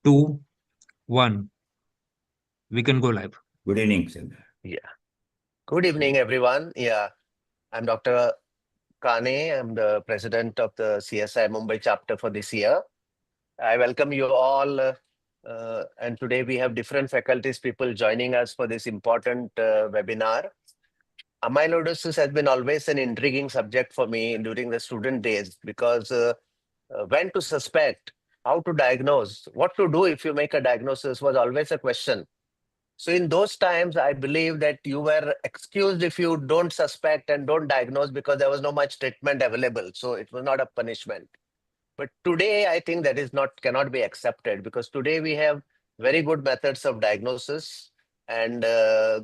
2, 1. We can go live. Good evening, sir. Yeah. Good evening, everyone. Yeah, I'm Dr. Kane. I'm the president of the CSI Mumbai chapter for this year. I welcome you all. And today we have different faculties people joining us for this important webinar. Amyloidosis has been always an intriguing subject for me during the student days because when to suspect, how to diagnose, what to do if you make a diagnosis was always a question. So in those times, I believe that you were excused if you don't suspect and don't diagnose because there was no much treatment available. So it was not a punishment. But today, I think that is not cannot be accepted because today we have very good methods of diagnosis and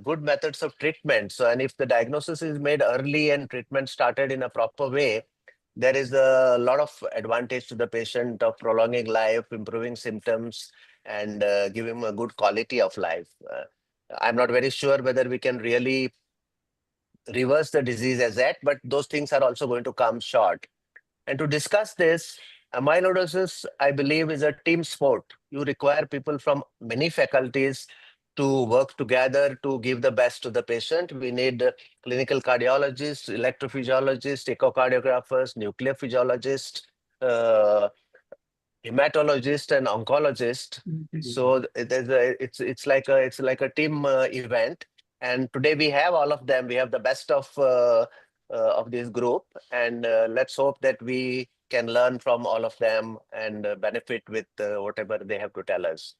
good methods of treatment. So, and if the diagnosis is made early and treatment started in a proper way, there is a lot of advantage to the patient of prolonging life, improving symptoms, and giving him a good quality of life. I'm not very sure whether we can really reverse the disease as that, but those things are also going to come short. And to discuss this, amyloidosis, I believe, is a team sport. You require people from many faculties to work together to give the best to the patient. We need clinical cardiologists, electrophysiologists, echocardiographers, nuclear physiologists, uh, hematologist and oncologist. So it's like a team event, and today we have all of them. We have the best of this group, and let's hope that we can learn from all of them and benefit with whatever they have to tell us.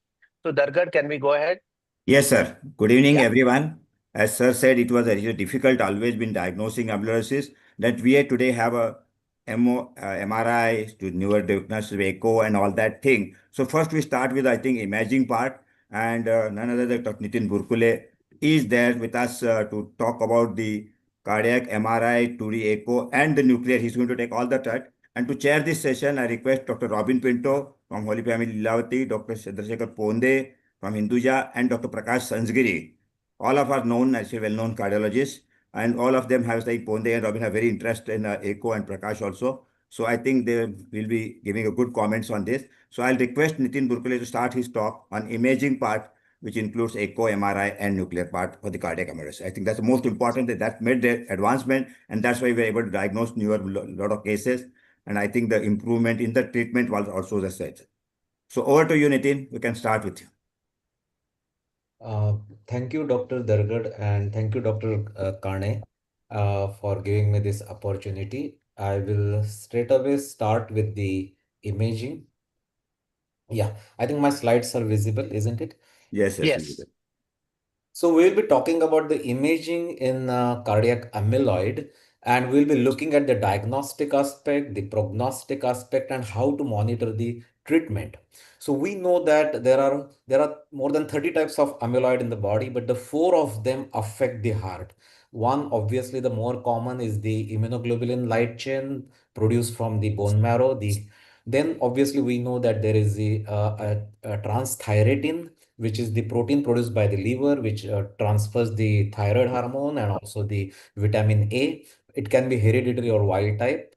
So Dargad, can we go ahead? Yes, sir. Good evening, Yeah. everyone. As sir said, it was very difficult always been diagnosing amyloidosis. That we today have a MRI to newer diagnosis, echo and all that thing. So first we start with, I think, imaging part, and none other than Dr. Nitin Burkule is there with us to talk about the cardiac MRI, 2D echo and the nuclear. He's going to take all the touch. And to chair this session, I request Dr. Robin Pinto from Holy Family Lilavati, Dr. Chandrasekhar Ponde from Hinduja, and Dr. Prakash Sansgiri. All of us known as well-known cardiologists, and all of them have, like Ponde and Robin, have very interest in echo, and Prakash also. So I think they will be giving a good comments on this. So I'll request Nitin Burkule to start his talk on imaging part, which includes echo, MRI, and nuclear part for the cardiac amyloidosis. I think that's the most important. That made the advancement, and that's why we're able to diagnose newer lot of cases. And I think the improvement in the treatment was also the same. So over to you, Nitin. We can start with you. Thank you, Dr. Dargad, and thank you, Dr. Kane, for giving me this opportunity. I will straight away start with the imaging. Yeah, I think my slides are visible, isn't it? Yes, Yes. So we'll be talking about the imaging in cardiac amyloid, and we'll be looking at the diagnostic aspect, the prognostic aspect, and how to monitor the treatment. So we know that there are more than 30 types of amyloid in the body, but the four of them affect the heart. One, obviously, the more common is the immunoglobulin light chain produced from the bone marrow. Then obviously we know that there is a transthyretin, which is the protein produced by the liver, which transfers the thyroid hormone and also the vitamin A. It can be hereditary or wild type.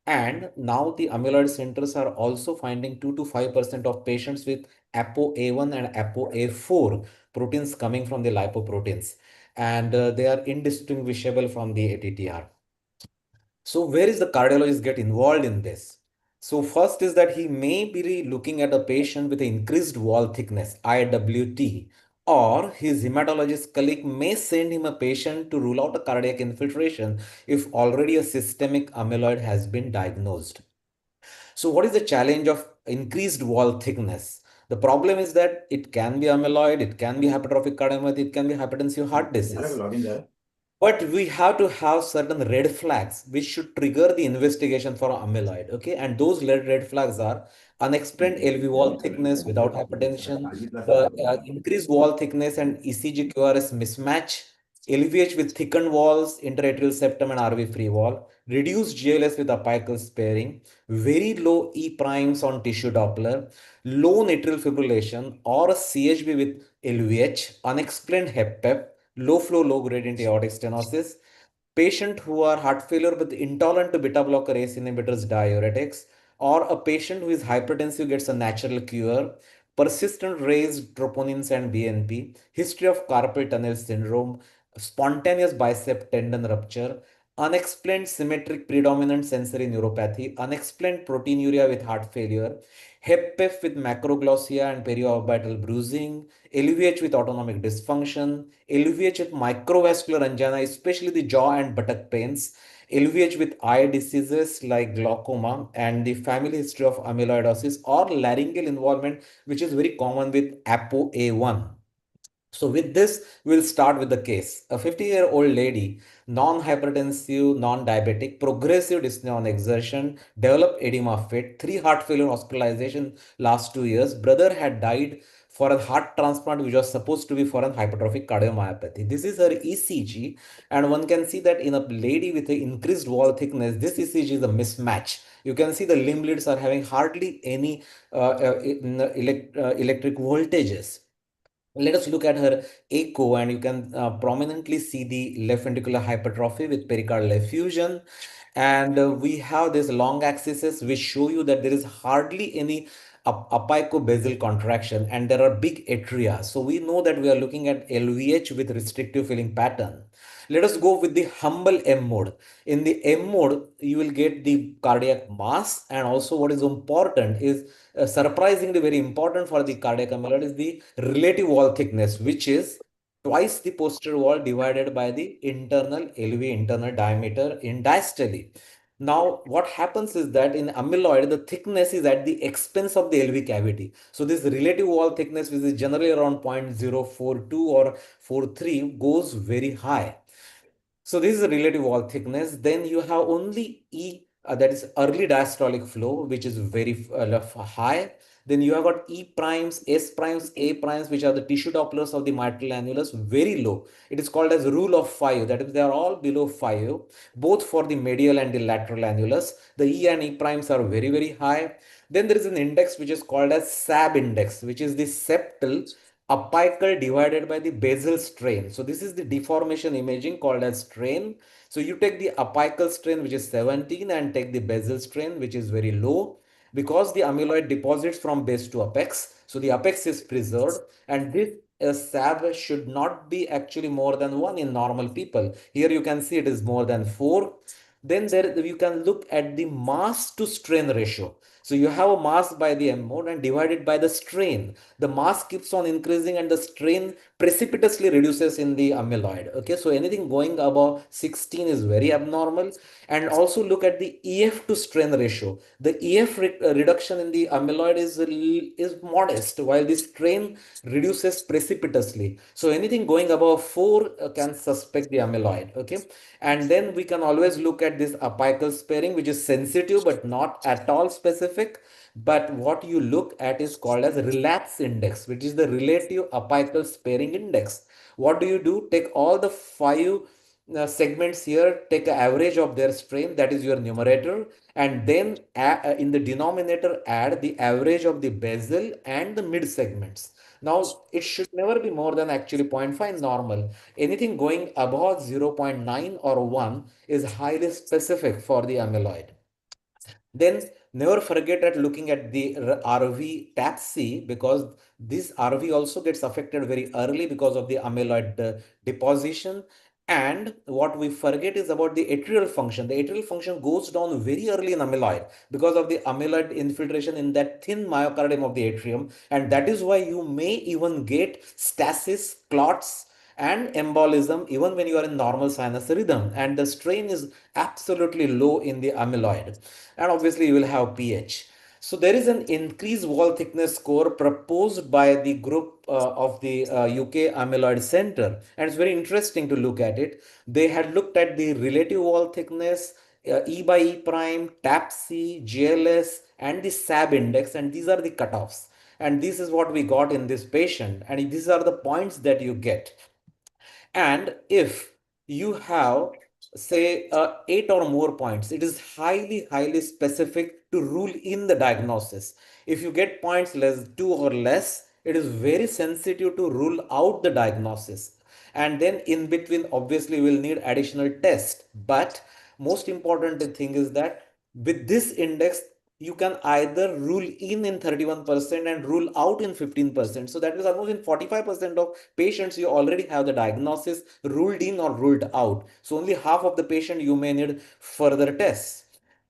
And now the amyloid centers are also finding 2 to 5% of patients with ApoA1 and ApoA4 proteins coming from the lipoproteins. And they are indistinguishable from the ATTR. So where is the cardiologist get involved in this? So first is that he may be looking at a patient with increased wall thickness, IWT, or his hematologist colleague may send him a patient to rule out a cardiac infiltration if already a systemic amyloid has been diagnosed. So what is the challenge of increased wall thickness? The problem is that it can be amyloid, it can be hypertrophic cardiomyopathy, it can be hypertensive heart disease. But we have to have certain red flags which should trigger the investigation for amyloid. Okay, and those red flags are unexplained LV wall thickness without hypertension, increased wall thickness and ECG QRS mismatch, LVH with thickened walls, interatrial septum and RV free wall, reduced GLS with apical sparing, very low E primes on tissue Doppler, low atrial fibrillation or a CHB with LVH, unexplained HepPep, low flow, low gradient aortic stenosis, patient who are heart failure but intolerant to beta blocker ACE inhibitors, diuretics, or a patient who is hypertensive gets a natural cure, persistent raised troponins and BNP, history of carpal tunnel syndrome, spontaneous bicep tendon rupture, unexplained symmetric predominant sensory neuropathy, unexplained proteinuria with heart failure, HepPef with macroglossia and periorbital bruising, LVH with autonomic dysfunction, LVH with microvascular angina, especially the jaw and buttock pains, LVH with eye diseases like glaucoma, and the family history of amyloidosis or laryngeal involvement, which is very common with ApoA1. So with this, we'll start with the case. A 50-year-old lady, non-hypertensive, non-diabetic, progressive dyspnea on exertion, developed edema fit, 3 heart failure hospitalization last 2 years. Brother had died for a heart transplant, which was supposed to be for a hypertrophic cardiomyopathy. This is her ECG, and one can see that in a lady with an increased wall thickness, this ECG is a mismatch. You can see the limb leads are having hardly any electric voltages. Let us look at her echo, and you can prominently see the left ventricular hypertrophy with pericardial effusion. And we have this long axis which show you that there is hardly any apicobasal contraction, and there are big atria. So we know that we are looking at LVH with restrictive filling pattern. Let us go with the humble M mode. In the M mode, you will get the cardiac mass, and also what is important is surprisingly very important for the cardiac amyloid is the relative wall thickness, which is twice the posterior wall divided by the internal LV, internal diameter in diastole. Now, what happens is that in amyloid, the thickness is at the expense of the LV cavity. So this relative wall thickness, which is generally around 0.042 or 43, goes very high. So this is the relative wall thickness. Then you have only E, that is early diastolic flow, which is very high. Then you have got E primes, S primes, A primes, which are the tissue Dopplers of the mitral annulus, very low. It is called as rule of 5. That is, they are all below 5, both for the medial and the lateral annulus. The E and E primes are very, very high. Then there is an index which is called as SAB index, which is the septal apical divided by the basal strain. So this is the deformation imaging called as strain. So you take the apical strain, which is 17, and take the basal strain, which is very low, because the amyloid deposits from base to apex. So the apex is preserved, and this SAB should not be actually more than 1 in normal people. Here you can see it is more than 4. Then there you can look at the mass to strain ratio. So you have a mass by the M mode and divided by the strain. The mass keeps on increasing and the strain precipitously reduces in the amyloid. Okay, so anything going above 16 is very abnormal. And also look at the EF to strain ratio. The EF reduction in the amyloid is modest, while the strain reduces precipitously. So anything going above 4 can suspect the amyloid. Okay, and then we can always look at this apical sparing, which is sensitive but not at all specific. But what you look at is called as relapse index, which is the relative apical sparing index. What do you do? Take all the 5 segments here, take an average of their strain, that is your numerator, and then in the denominator add the average of the basal and the mid segments. Now, it should never be more than actually 0.5 normal. Anything going above 0.9 or 1 is highly specific for the amyloid. Then never forget at looking at the RV TAPC, because this RV also gets affected very early because of the amyloid deposition. And what we forget is about the atrial function. The atrial function goes down very early in amyloid because of the amyloid infiltration in that thin myocardium of the atrium. And that is why you may even get stasis, clots, and embolism even when you are in normal sinus rhythm. And the strain is absolutely low in the amyloid. And obviously, you will have pH. So there is an increased wall thickness score proposed by the group of the UK Amyloid Center, and it's very interesting to look at it. They had looked at the relative wall thickness, E by E prime, TAPC, GLS, and the SAB index, and these are the cutoffs. And this is what we got in this patient, and these are the points that you get. And if you have, say, 8 or more points, it is highly specific to rule in the diagnosis. If you get points less 2 or less, it is very sensitive to rule out the diagnosis. And then in between, obviously, we'll need additional test. But most important thing is that with this index, you can either rule in 31% and rule out in 15%. So that means almost in 45% of patients, you already have the diagnosis ruled in or ruled out. So only half of the patient you may need further tests.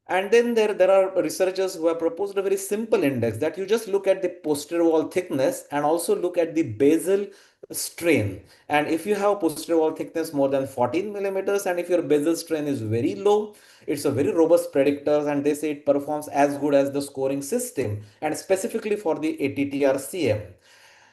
And then there are researchers who have proposed a very simple index that you just look at the posterior wall thickness and also look at the basal strain. And if you have posterior wall thickness more than 14 millimeters and if your basal strain is very low, it's a very robust predictor, and they say it performs as good as the scoring system, and specifically for the ATTR-CM.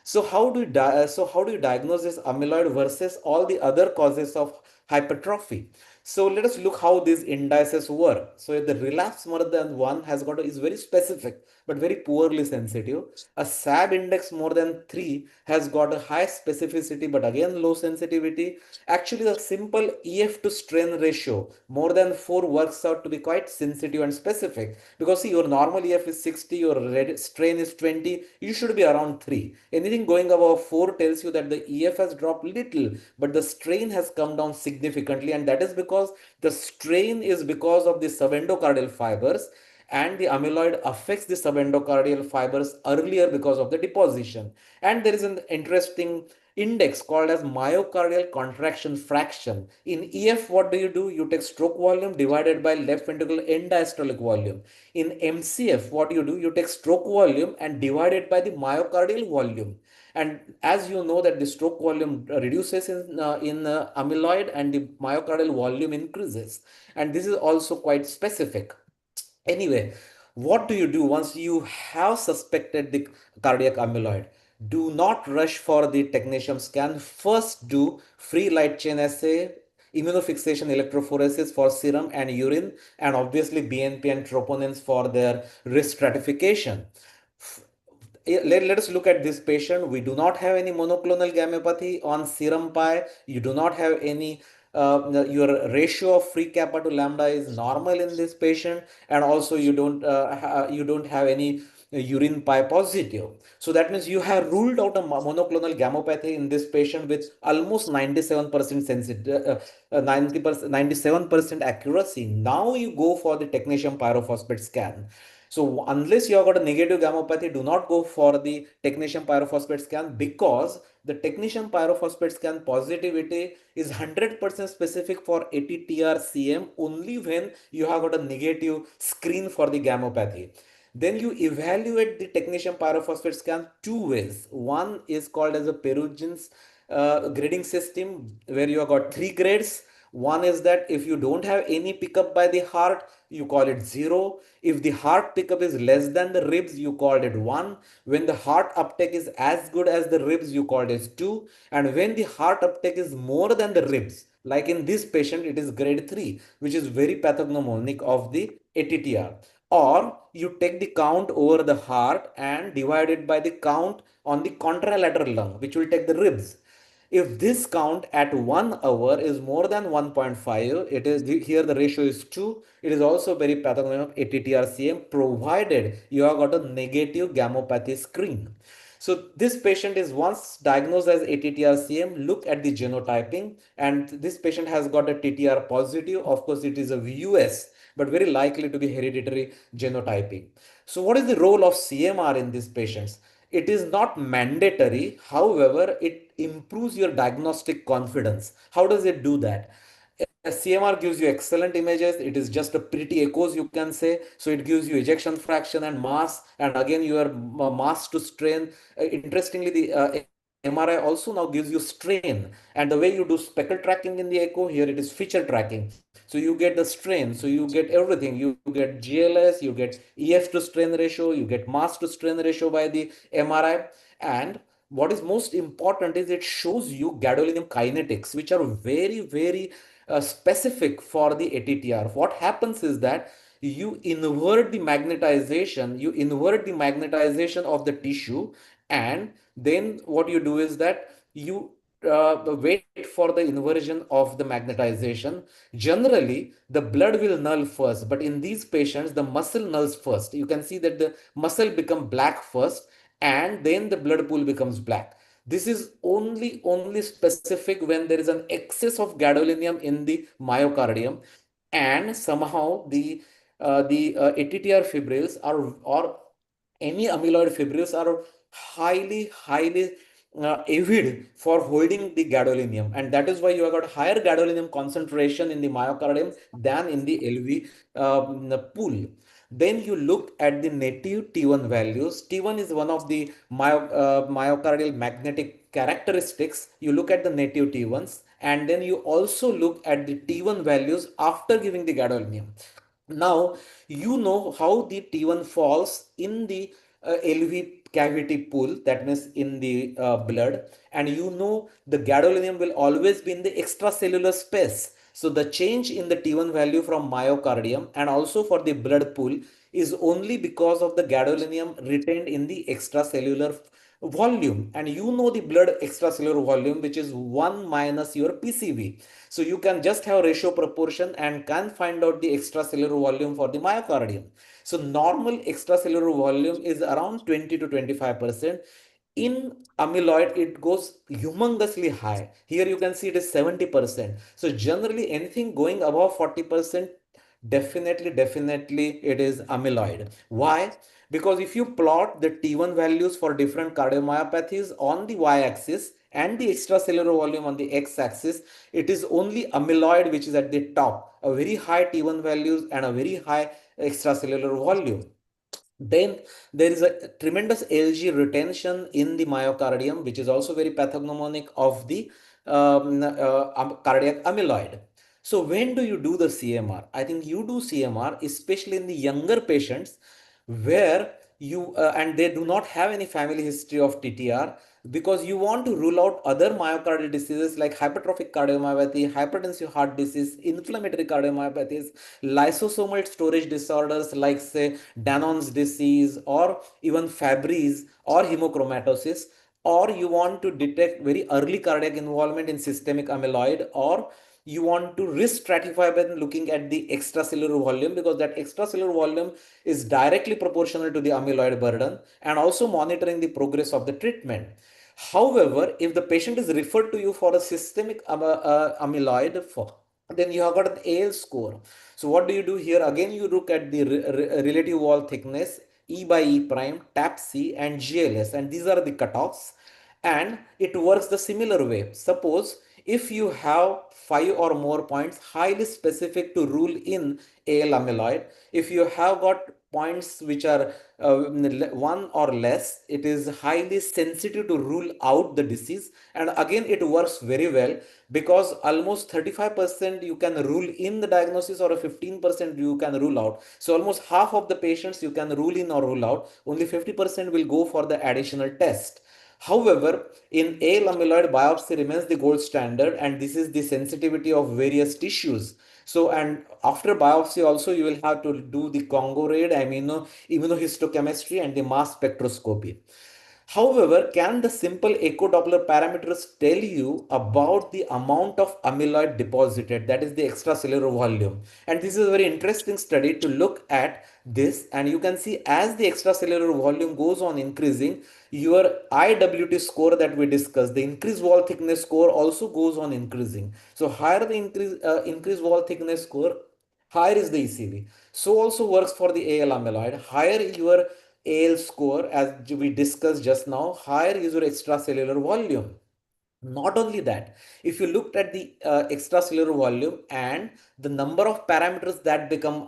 So how do you diagnose this amyloid versus all the other causes of hypertrophy? So let us look how these indices work. So the relapse more than one has got is very specific but very poorly sensitive. A SAB index more than 3 has got a high specificity but again low sensitivity. Actually, the simple EF to strain ratio more than 4 works out to be quite sensitive and specific, because see, your normal EF is 60, your strain is 20, you should be around 3. Anything going above 4 tells you that the EF has dropped little, but the strain has come down significantly, and that is because the strain is because of the subendocardial fibers, and the amyloid affects the subendocardial fibers earlier because of the deposition. And there is an interesting index called as myocardial contraction fraction. In EF, what do? You take stroke volume divided by left ventricular end diastolic volume. In MCF, what do? You take stroke volume and divide it by the myocardial volume. And as you know that the stroke volume reduces in amyloid and the myocardial volume increases. And this is also quite specific. Anyway, what do you do once you have suspected the cardiac amyloid? Do not rush for the technetium scan. First, do free light chain assay, immunofixation electrophoresis for serum and urine, and obviously BNP and troponins for their risk stratification. Let us look at this patient. We do not have any monoclonal gammopathy on serum pi. You do not have any your ratio of free kappa to lambda is normal in this patient, and also you don't have any urine pi positive. So that means you have ruled out a monoclonal gammopathy in this patient with almost 97% sensitivity, 90%, 97% accuracy. Now you go for the technetium pyrophosphate scan. So unless you have got a negative gammopathy, do not go for the technetium pyrophosphate scan, because the technetium pyrophosphate scan positivity is 100% specific for ATTR-CM only when you have got a negative screen for the gammopathy. Then you evaluate the technetium pyrophosphate scan two ways. One is called as a Perugin's grading system, where you have got three grades. One is that if you don't have any pickup by the heart, you call it 0. If the heart pickup is less than the ribs, you called it 1. When the heart uptake is as good as the ribs, you called it 2. And when the heart uptake is more than the ribs, like in this patient, it is grade 3, which is very pathognomonic of the ATTR. Or you take the count over the heart and divide it by the count on the contralateral lung, which will take the ribs. If this count at 1 hour is more than 1.5, it is here the ratio is 2. It is also very pathognomonic of ATTR-CM, provided you have got a negative gammopathy screen. So this patient is once diagnosed as ATTR-CM, look at the genotyping, and this patient has got a TTR positive. Of course, it is a VUS, but very likely to be hereditary genotyping. So what is the role of CMR in these patients? It is not mandatory. However, it improves your diagnostic confidence. How does it do that? CMR gives you excellent images. It is just a pretty echoes, you can say. So it gives you ejection fraction and mass, and again your mass to strain. Interestingly, the MRI also now gives you strain, and the way you do spectral tracking in the echo, here it is feature tracking. So you get the strain, so you get everything. You get GLS, you get EF to strain ratio, you get mass to strain ratio by the MRI, and what is most important is it shows you gadolinium kinetics, which are very, very specific for the ATTR. What happens is that you invert the magnetization of the tissue, and then what you do is that you wait for the inversion of the magnetization. Generally, the blood will null first, but in these patients, the muscle nulls first. You can see that the muscle become black first, and then the blood pool becomes black. This is only specific when there is an excess of gadolinium in the myocardium, and somehow the the ATTR fibrils or any amyloid fibrils are highly avid for holding the gadolinium, and that is why you have got higher gadolinium concentration in the myocardium than in the LV pool. Then you look at the native T1 values. T1 is one of the myocardial magnetic characteristics. You look at the native T1s, and then you also look at the T1 values after giving the gadolinium. Now, you know how the T1 falls in the LV cavity pool, that means in the blood, and you know the gadolinium will always be in the extracellular space. So the change in the T1 value from myocardium and also for the blood pool is only because of the gadolinium retained in the extracellular volume, and you know the blood extracellular volume, which is 1 minus your PCV. So you can just have ratio proportion and can find out the extracellular volume for the myocardium. So normal extracellular volume is around 20 to 25%. In amyloid, it goes humongously high. Here you can see it is 70%. So generally anything going above 40%, definitely it is amyloid. Why? Because if you plot the T1 values for different cardiomyopathies on the y-axis and the extracellular volume on the x-axis, it is only amyloid which is at the top, a very high T1 values and a very high extracellular volume. Then there is a tremendous Lg retention in the myocardium, which is also very pathognomonic of the cardiac amyloid. So when do you do the CMR? I think you do CMR, especially in the younger patients where you and they do not have any family history of TTR, because you want to rule out other myocardial diseases like hypertrophic cardiomyopathy, hypertensive heart disease, inflammatory cardiomyopathies, lysosomal storage disorders like say Danon's disease or even Fabry's or hemochromatosis, or you want to detect very early cardiac involvement in systemic amyloid, or you want to risk stratify by looking at the extracellular volume, because that extracellular volume is directly proportional to the amyloid burden, and also monitoring the progress of the treatment. However, if the patient is referred to you for a systemic amyloid, then you have got an AL score. So what do you do here? Again, you look at the relative wall thickness, E by E prime, TAPC, and GLS, and these are the cutoffs. And it works the similar way. Suppose if you have 5 or more points highly specific to rule in AL amyloid, if you have got points which are 1 or less, it is highly sensitive to rule out the disease. And again, it works very well because almost 35% you can rule in the diagnosis, or a 15% you can rule out. So almost half of the patients you can rule in or rule out. Only 50% will go for the additional test. However, in AL amyloid, biopsy remains the gold standard, and this is the sensitivity of various tissues. So, and after biopsy also, you will have to do the Congo raid, immunohistochemistry, and the mass spectroscopy. However, can the simple echo Doppler parameters tell you about the amount of amyloid deposited, that is the extracellular volume? And this is a very interesting study to look at this. And you can see as the extracellular volume goes on increasing, your IWT score that we discussed, the increased wall thickness score also goes on increasing. So higher the increased wall thickness score, higher is the ECV. So also works for the AL amyloid. Higher your AL score, as we discussed just now, higher is your extracellular volume. Not only that, if you looked at the extracellular volume and the number of parameters that become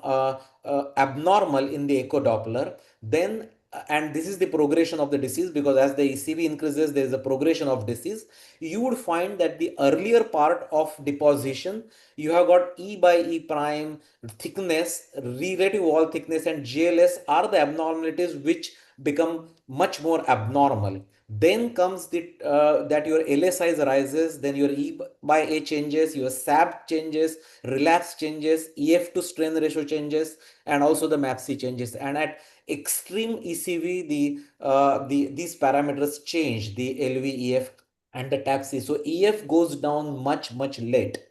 abnormal in the echo Doppler, then and this is the progression of the disease, because as the ECV increases, there is a progression of disease. You would find that the earlier part of deposition, you have got E by E prime, thickness, relative wall thickness, and GLS are the abnormalities which become much more abnormal. Then comes the that your LA size rises, then your E by A changes, your SAB changes, relapse changes, EF to strain ratio changes, and also the MAPC changes. And at extreme ECV, the these parameters change, the LVEF and the TAPC. So EF goes down much late.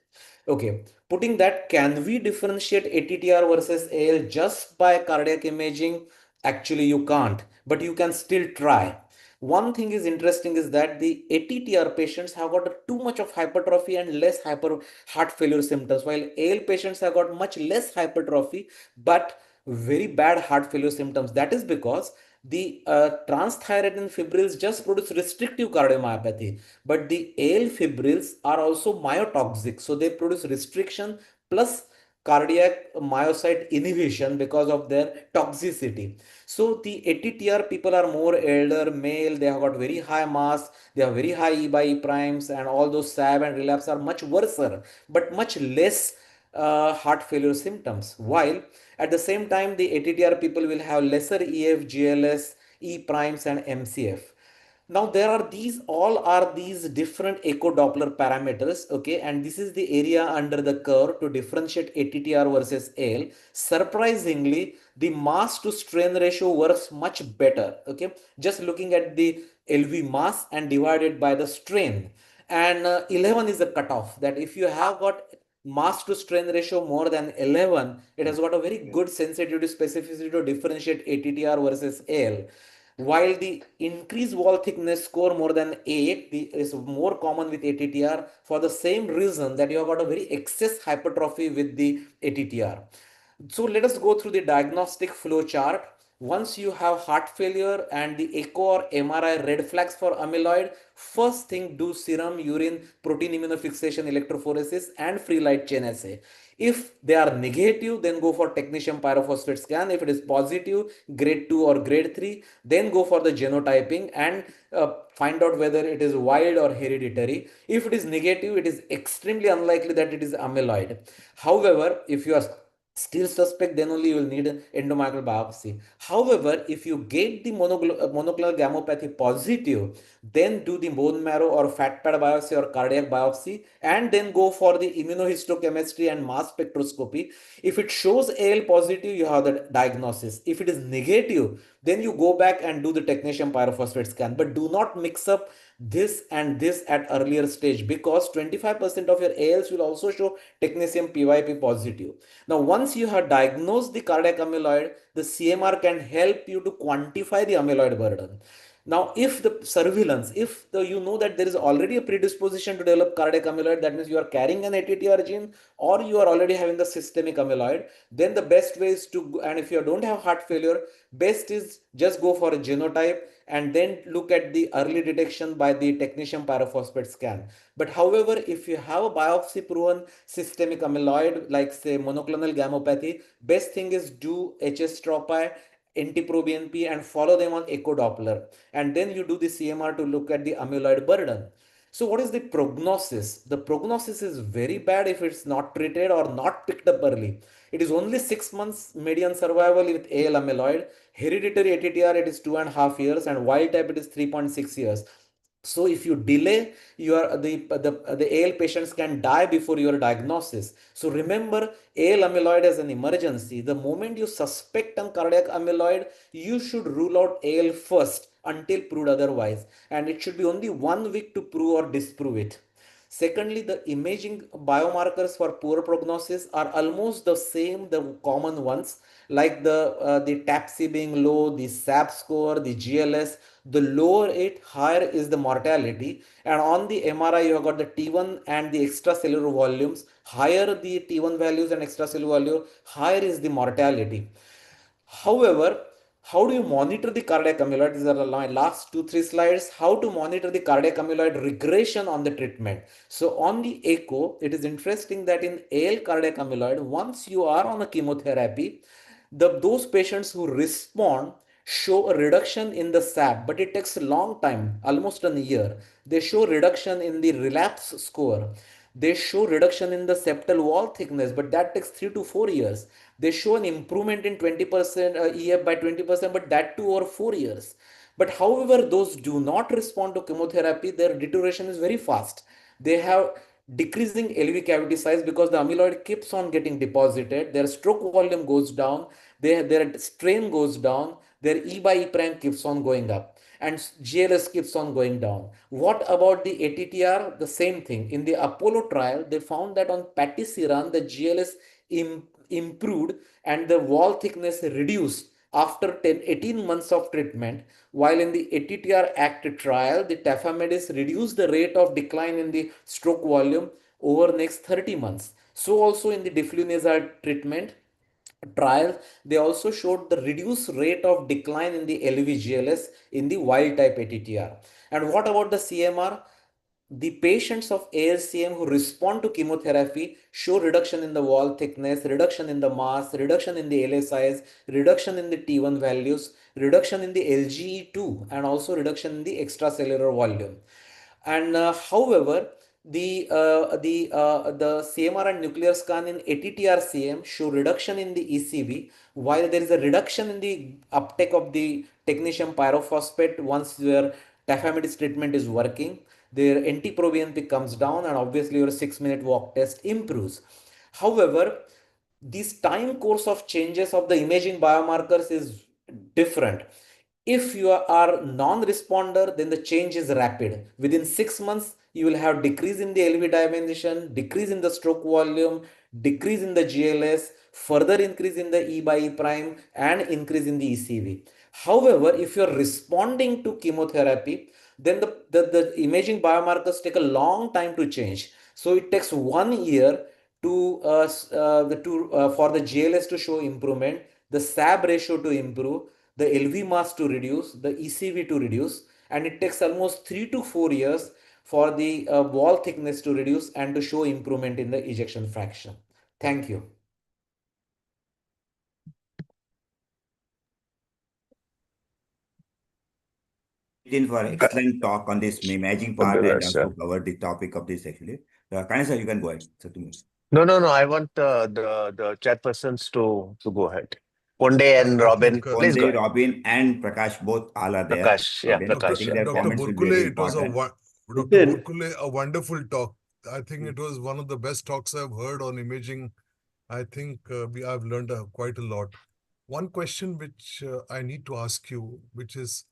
Okay, putting that, can we differentiate ATTR versus AL just by cardiac imaging? Actually, you can't, but you can still try. One thing is interesting is that the ATTR patients have got too much of hypertrophy and less heart failure symptoms, while AL patients have got much less hypertrophy but very bad heart failure symptoms. That is because the transthyretin fibrils just produce restrictive cardiomyopathy, but the AL fibrils are also myotoxic, so they produce restriction plus cardiac myocyte inhibition because of their toxicity. So the ATTR people are more elder, male, they have got very high mass, they have very high E by E primes, and all those SAB and relapse are much worse, but much less heart failure symptoms. While at the same time, the ATTR people will have lesser EF, GLS, E primes, and MCF. Now there are these different echo Doppler parameters, okay, and this is the area under the curve to differentiate ATTR versus AL. Surprisingly, the mass to strain ratio works much better, okay, just looking at the LV mass and divided by the strain. And 11 is the cutoff, that if you have got mass to strain ratio more than 11, it has got a very good sensitivity specificity to differentiate ATTR versus AL. While the increased wall thickness score more than 8 is more common with ATTR for the same reason that you have got a very excess hypertrophy with the ATTR. So let us go through the diagnostic flow chart. Once you have heart failure and the echo or MRI red flags for amyloid, first thing do serum, urine, protein immunofixation, electrophoresis, and free light chain assay. If they are negative, then go for technetium pyrophosphate scan. If it is positive, grade 2 or grade 3, then go for the genotyping and find out whether it is wild or hereditary. If it is negative, it is extremely unlikely that it is amyloid. However, if you are still suspect, then only you will need an endomyocardial biopsy. However, if you get the monoclonal gammopathy positive, then do the bone marrow or fat pad biopsy or cardiac biopsy, and then go for the immunohistochemistry and mass spectroscopy. If it shows AL positive, you have the diagnosis. If it is negative, then you go back and do the technetium pyrophosphate scan. But do not mix up this and this at earlier stage, because 25% of your ALs will also show technetium PYP positive. Now, once you have diagnosed the cardiac amyloid, the CMR can help you to quantify the amyloid burden. Now, if the surveillance, if you know that there is already a predisposition to develop cardiac amyloid, that means you are carrying an ATTR gene or you are already having the systemic amyloid, then the best way is to, and if you don't have heart failure, best is just go for a genotype and then look at the early detection by the technetium pyrophosphate scan. But however, if you have a biopsy proven systemic amyloid, like say monoclonal gammopathy, best thing is do HS tropi, NT-proBNP, and follow them on echo Doppler. And then you do the CMR to look at the amyloid burden. So what is the prognosis? The prognosis is very bad if it's not treated or not picked up early. It is only 6 months median survival with AL amyloid. Hereditary ATTR, it is 2.5 years, and wild type it is 3.6 years. So if you delay, the AL patients can die before your diagnosis. So remember, AL amyloid as an emergency. The moment you suspect on cardiac amyloid, you should rule out AL first until proved otherwise, and it should be only 1 week to prove or disprove it. Secondly, the imaging biomarkers for poor prognosis are almost the same, the common ones, like the TAPSE being low, the SAP score, the GLS. The lower it, higher is the mortality. And on the MRI, you have got the T1 and the extracellular volumes. Higher the T1 values and extracellular value, higher is the mortality. However, how do you monitor the cardiac amyloid? These are my last 2-3 slides. How to monitor the cardiac amyloid regression on the treatment. So on the echo, it is interesting that in AL cardiac amyloid, once you are on a chemotherapy, those patients who respond show a reduction in the SAP, but it takes a long time, almost a year. They show reduction in the relapse score. They show reduction in the septal wall thickness, but that takes 3 to 4 years. They show an improvement in 20% EF by 20%, but that too over 4 years. But however, those do not respond to chemotherapy, their deterioration is very fast. They have decreasing LV cavity size because the amyloid keeps on getting deposited. Their stroke volume goes down, their strain goes down, their E by E prime keeps on going up, and GLS keeps on going down. What about the ATTR? The same thing. In the Apollo trial, they found that on patisiran, the GLS improved and the wall thickness reduced after 18 months of treatment, while in the ATTR ACT trial, the tafamidis reduced the rate of decline in the stroke volume over next 30 months. So also in the diflunisal treatment, trials, they also showed the reduced rate of decline in the LVGLS in the wild type ATTR. And what about the CMR? The patients of ALCM who respond to chemotherapy show reduction in the wall thickness, reduction in the mass, reduction in the LA size, reduction in the T1 values, reduction in the LGE2, and also reduction in the extracellular volume. And however, the CMR and nuclear scan in ATTR-CM show reduction in the ECV, while there is a reduction in the uptake of the technetium pyrophosphate once your tafamidis treatment is working. Their NT-proBNP comes down, and obviously your 6-minute walk test improves. However, this time course of changes of the imaging biomarkers is different. If you are non-responder, then the change is rapid. Within 6 months, you will have decrease in the LV dimension, decrease in the stroke volume, decrease in the GLS, further increase in the E by E prime, and increase in the ECV. However, if you're responding to chemotherapy, then the imaging biomarkers take a long time to change. So it takes 1 year for the GLS to show improvement, the SAB ratio to improve, the LV mass to reduce, the ECV to reduce, and it takes almost 3 to 4 years for the wall thickness to reduce and to show improvement in the ejection fraction. Thank you. For excellent talk on this imaging part and also covered the topic of this actually. Kane sir, you can go ahead. No. I want the chairpersons to go ahead. Ponde and Robin, please go ahead. Robin and Prakash both all are there. Prakash, yeah, I Prakash. think their Dr. comments will be Burkule, very it was important. Dr. Burkule, a wonderful talk. I think it was one of the best talks I've heard on imaging. I think I've learned quite a lot. One question which I need to ask you, which is,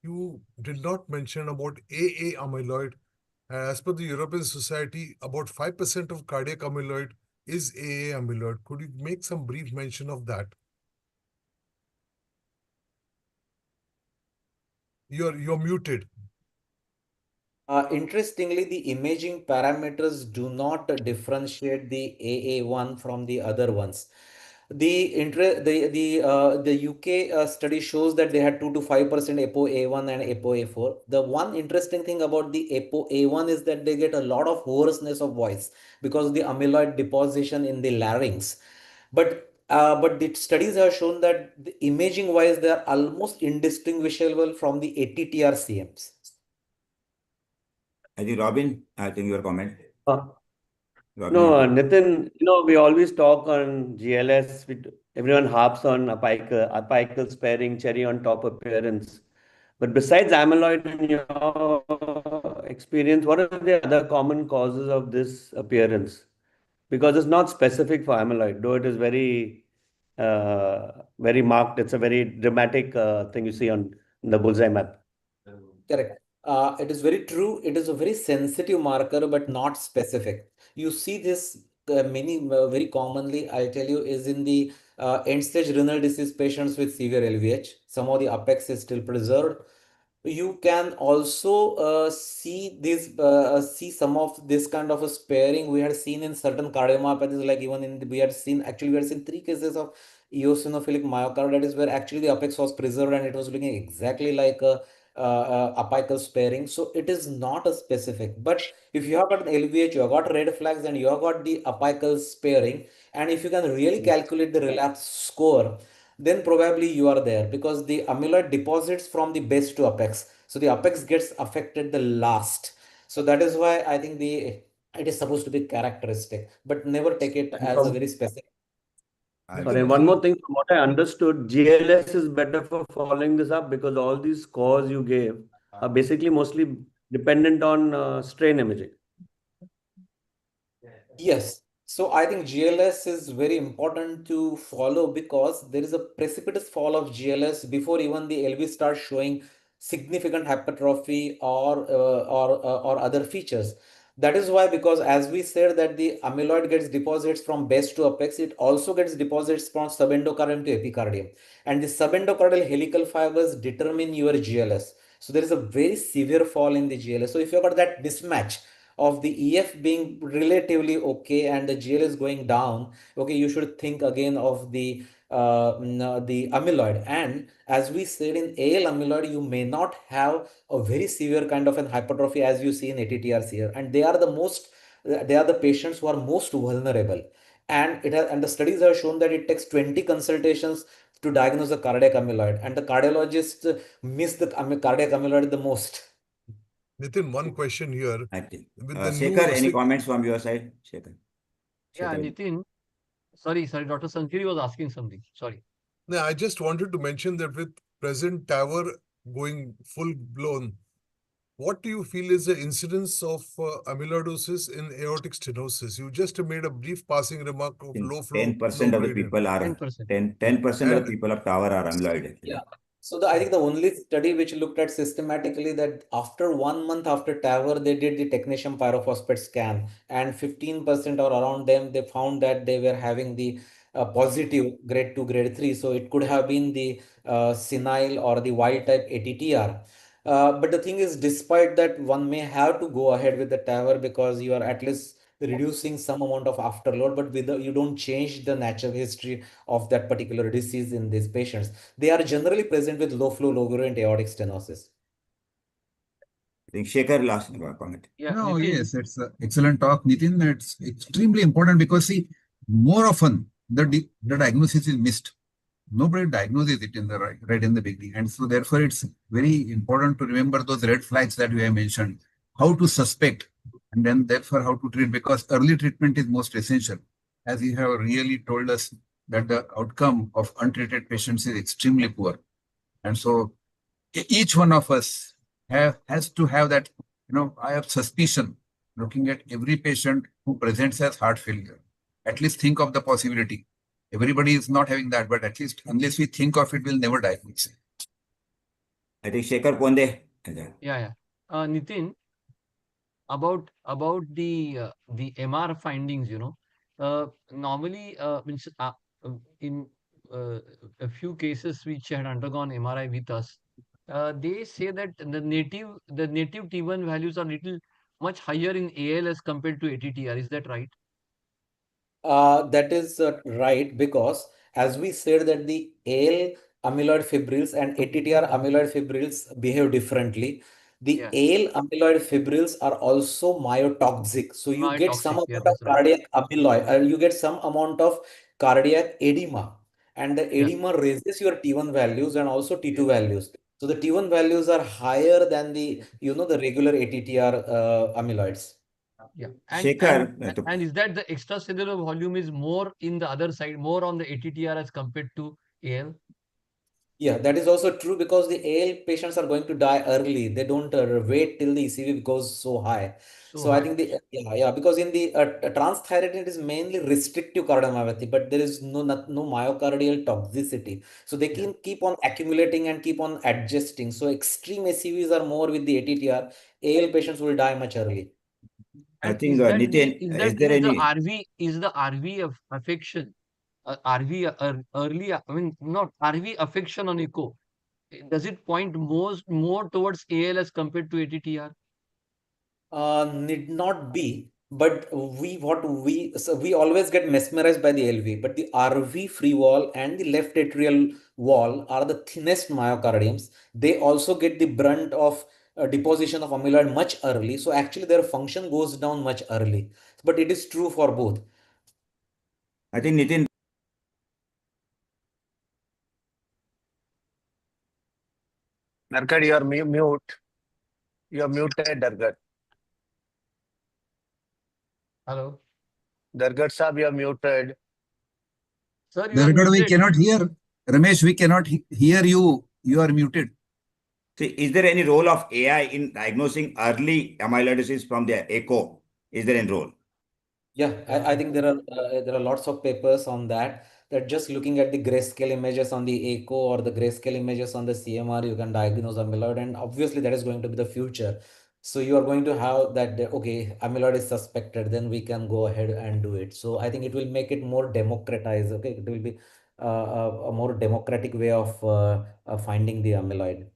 you did not mention about AA amyloid. As per the European Society, about 5% of cardiac amyloid is AA amyloid. Could you make some brief mention of that? You're muted. Interestingly, the imaging parameters do not differentiate the AA1 from the other ones. The UK study shows that they had 2 to 5% ApoA1 and ApoA4. The one interesting thing about the ApoA1 is that they get a lot of hoarseness of voice because of the amyloid deposition in the larynx. But the studies have shown that imaging wise, they are almost indistinguishable from the ATTR CMs. I think Robin, I think your comment. No, Nitin, we always talk on GLS. Everyone harps on apical sparing, cherry on top appearance. But besides amyloid, in your experience, what are the other common causes of this appearance? Because it's not specific for amyloid, though it is very marked. It's a very dramatic thing you see on the bullseye map. Correct. It is very true. It is a very sensitive marker, but not specific. You see this very commonly, I'll tell you, is in the end-stage renal disease patients with severe LVH. Some of the apex is still preserved. You can also see some of this kind of a sparing we had seen in certain cardiomyopathies, like even we had seen 3 cases of eosinophilic myocarditis where actually the apex was preserved and it was looking exactly like a apical sparing. So it is not a specific, but if you have got an LVH, you have got red flags and you have got the apical sparing, and if you can really calculate the relapse score, then probably you are there, because the amyloid deposits from the base to apex. So the apex gets affected the last. So that is why I think it is supposed to be characteristic, but never take it as a very specific. Sorry, one more thing. From what I understood, GLS is better for following this up because all these scores you gave are basically mostly dependent on strain imaging. Yes. So I think GLS is very important to follow because there is a precipitous fall of GLS before even the LV starts showing significant hypertrophy or other features. That is why, because as we said that the amyloid gets deposits from base to apex, it also gets deposits from subendocardium to epicardium. And the subendocardial helical fibers determine your GLS. So there is a very severe fall in the GLS. So if you've got that mismatch of the EF being relatively okay and the GLS going down, okay, you should think again of the the amyloid. And as we said, in AL amyloid, you may not have a very severe kind of an hypertrophy as you see in ATTRs here, and they are the patients who are most vulnerable. And the studies have shown that it takes 20 consultations to diagnose a cardiac amyloid, and the cardiologists miss the cardiac amyloid the most. Nitin, one question here. I think. With the Shekhar, new any comments from your side? Shekhar. Yeah, Shekhar. Nitin. Sorry, Dr. Sankiri was asking something. Sorry. No, I just wanted to mention that with present tower going full blown, what do you feel is the incidence of amyloidosis in aortic stenosis? You just made a brief passing remark of low flow, 10% low of the gradient. people are 10%. 10% of And the people of tower are amyloid. Actually. Yeah. So I think the only study which looked at systematically that after 1 month after TAVR, they did the technetium pyrophosphate scan, and 15% or around them, they found that they were having the positive grade 2, grade 3. So it could have been the senile or the wild type ATTR. But the thing is, despite that, one may have to go ahead with the TAVR because you are at least reducing some amount of afterload, but you don't change the natural history of that particular disease in these patients. They are generally present with low flow, low gradient aortic stenosis. I think Shekhar last comment. Yeah, No, Nitin. yes, it's excellent talk, Nitin. It's extremely important because see, more often the diagnosis is missed. Nobody diagnoses it in the right in the beginning, and so therefore it's very important to remember those red flags that we have mentioned, how to suspect, and then therefore how to treat, because early treatment is most essential. As you have really told us that the outcome of untreated patients is extremely poor, and so each one of us has to have that, I have suspicion looking at every patient who presents as heart failure. At least think of the possibility. Everybody is not having that, but at least unless we think of it, we'll never diagnose it. I think Shekhar Ponde. Yeah. Nitin, about the MR findings, normally in a few cases which had undergone MRI with us, they say that the native T1 values are little much higher in AL as compared to ATTR. Is that right? That is right, because as we said that the AL amyloid fibrils and ATTR amyloid fibrils behave differently. The Yeah. AL amyloid fibrils are also myotoxic. So you get some Myotoxic, yeah, amount of that's right. cardiac amyloid, you get some amount of cardiac edema, and the Yeah. edema raises your T1 values and also T2 Yeah. values. So the T1 values are higher than the regular ATTR amyloids. Yeah. Shekhar, And is that the extracellular volume is more in the other side, more on the ATTR as compared to AL? Yeah, that is also true because the AL patients are going to die early. They don't wait till the ECV goes so high. So So I high. think because in the transthyretin it is mainly restrictive cardiomyopathy, but there is no myocardial toxicity. So they can keep on accumulating and keep on adjusting. So extreme ACVs are more with the ATTR. AL patients will die much early. I And think is that Nitin, is there the any? RV of affection, RV early, I mean, not RV affection on echo? Does it point more towards AL as compared to ATTR? Need not be, but we always get mesmerized by the LV, but the RV free wall and the left atrial wall are the thinnest myocardiums. They also get the brunt of deposition of amyloid much early, so actually their function goes down much early. But it is true for both. I think Nitin. Dargad, you are mute. You are muted, Dargad. Hello? Dargad Sahab, you are muted. Sir, you are Dargad, we muted. cannot hear. Ramesh, we cannot hear you. You are muted. See, is there any role of AI in diagnosing early amyloidosis from the echo? Is there any role? Yeah, I think there are lots of papers on that. That just looking at the grayscale images on the echo or the grayscale images on the CMR, you can diagnose amyloid, and obviously that is going to be the future. So you are going to have that, okay, amyloid is suspected, then we can go ahead and do it. So I think it will make it more democratized. Okay, it will be a more democratic way of finding the amyloid.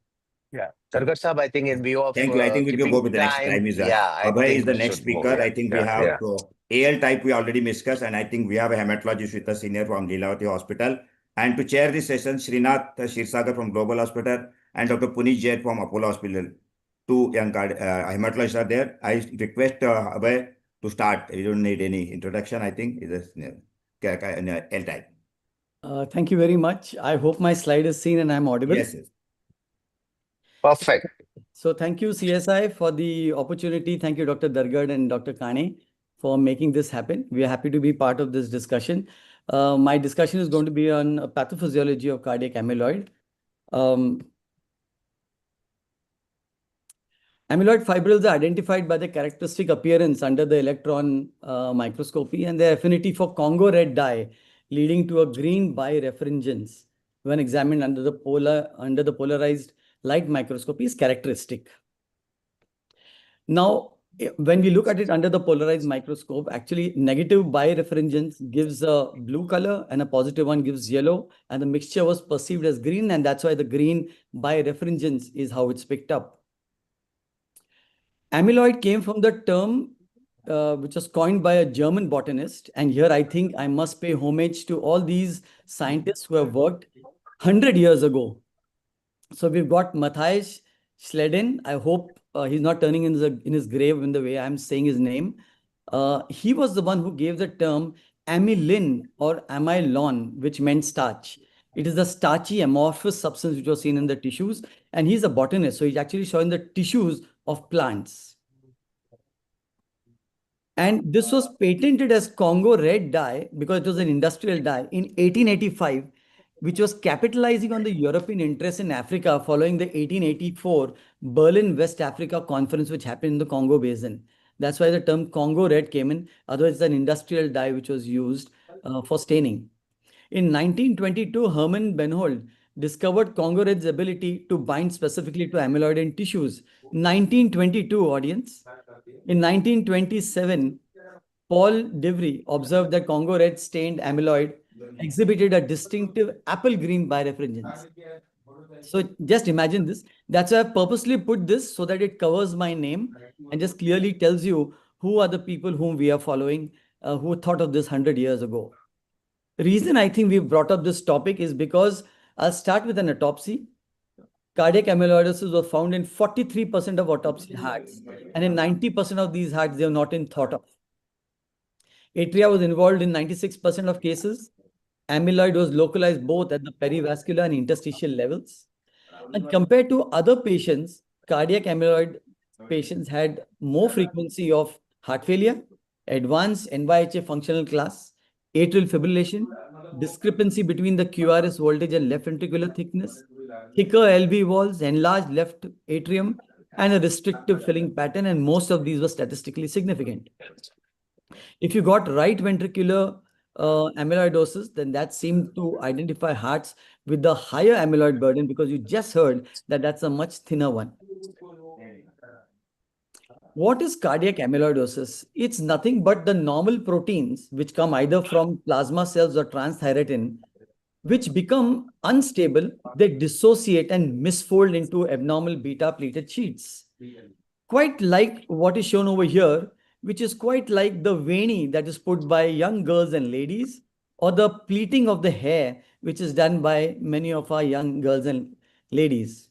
Yeah. Dargad Sahab, I think in view of Thank you. I think we can keeping go with the next time, time. I Abhay think is the we next should move. speaker. I think we have Yeah. AL type we already discussed, and I think we have a hematologist with us senior from Leelavati Hospital. And to chair this session, Srinath Shirsagar from Global Hospital and Dr. Puneet Jain from Apollo Hospital. Two young hematologists are there. I request Abhay to start. You don't need any introduction, I think. It's L-type. Thank you very much. I hope my slide is seen and I'm audible. Yes, yes. Perfect. So thank you, CSI, for the opportunity. Thank you, Dr. Dargad and Dr. Kane, for making this happen. We are happy to be part of this discussion. My discussion is going to be on pathophysiology of cardiac amyloid. Amyloid fibrils are identified by the characteristic appearance under the electron microscopy and their affinity for Congo red dye, leading to a green birefringence when examined under the polarized light microscopy is characteristic. Now, when we look at it under the polarized microscope, actually negative birefringence gives a blue color and a positive one gives yellow, and the mixture was perceived as green, and that's why the green birefringence is how it's picked up. Amyloid came from the term which was coined by a German botanist. And here I think I must pay homage to all these scientists who have worked 100 years ago. So we've got Matthias Schleiden. I hope he's not turning in his grave in the way I'm saying his name. He was the one who gave the term amylin or amylon, which meant starch. It is the starchy amorphous substance which was seen in the tissues. And he's a botanist. So he's actually showing the tissues of plants. And this was patented as Congo red dye because it was an industrial dye in 1885, which was capitalizing on the European interest in Africa following the 1884 Berlin West Africa conference, which happened in the Congo Basin. That's why the term Congo red came in. Otherwise, it's an industrial dye which was used for staining. In 1922, Hermann Benhold discovered Congo red's ability to bind specifically to amyloid in tissues. 1922, audience. In 1927, Paul Divry observed that Congo red stained amyloid exhibited a distinctive apple green birefringence. So just imagine this. That's why I purposely put this so that it covers my name and just clearly tells you who are the people whom we are following, who thought of this 100 years ago. The reason I think we've brought up this topic is because I'll start with an autopsy. Cardiac amyloidosis was found in 43% of autopsy hearts, and in 90% of these hearts, they are not in thought of. Atria was involved in 96% of cases. Amyloid was localized both at the perivascular and interstitial levels. And compared to other patients, cardiac amyloid patients had more frequency of heart failure, advanced NYHA functional class, atrial fibrillation, discrepancy between the QRS voltage and left ventricular thickness, thicker LV walls, enlarged left atrium, and a restrictive filling pattern, and most of these were statistically significant. If you got right ventricular amyloidosis, then that seemed to identify hearts with the higher amyloid burden because you just heard that that's a much thinner one. What is cardiac amyloidosis? It's nothing but the normal proteins which come either from plasma cells or transthyretin, which become unstable, they dissociate and misfold into abnormal beta-pleated sheets. Quite like what is shown over here, which is quite like the veiny that is put by young girls and ladies, or the pleating of the hair, which is done by many of our young girls and ladies.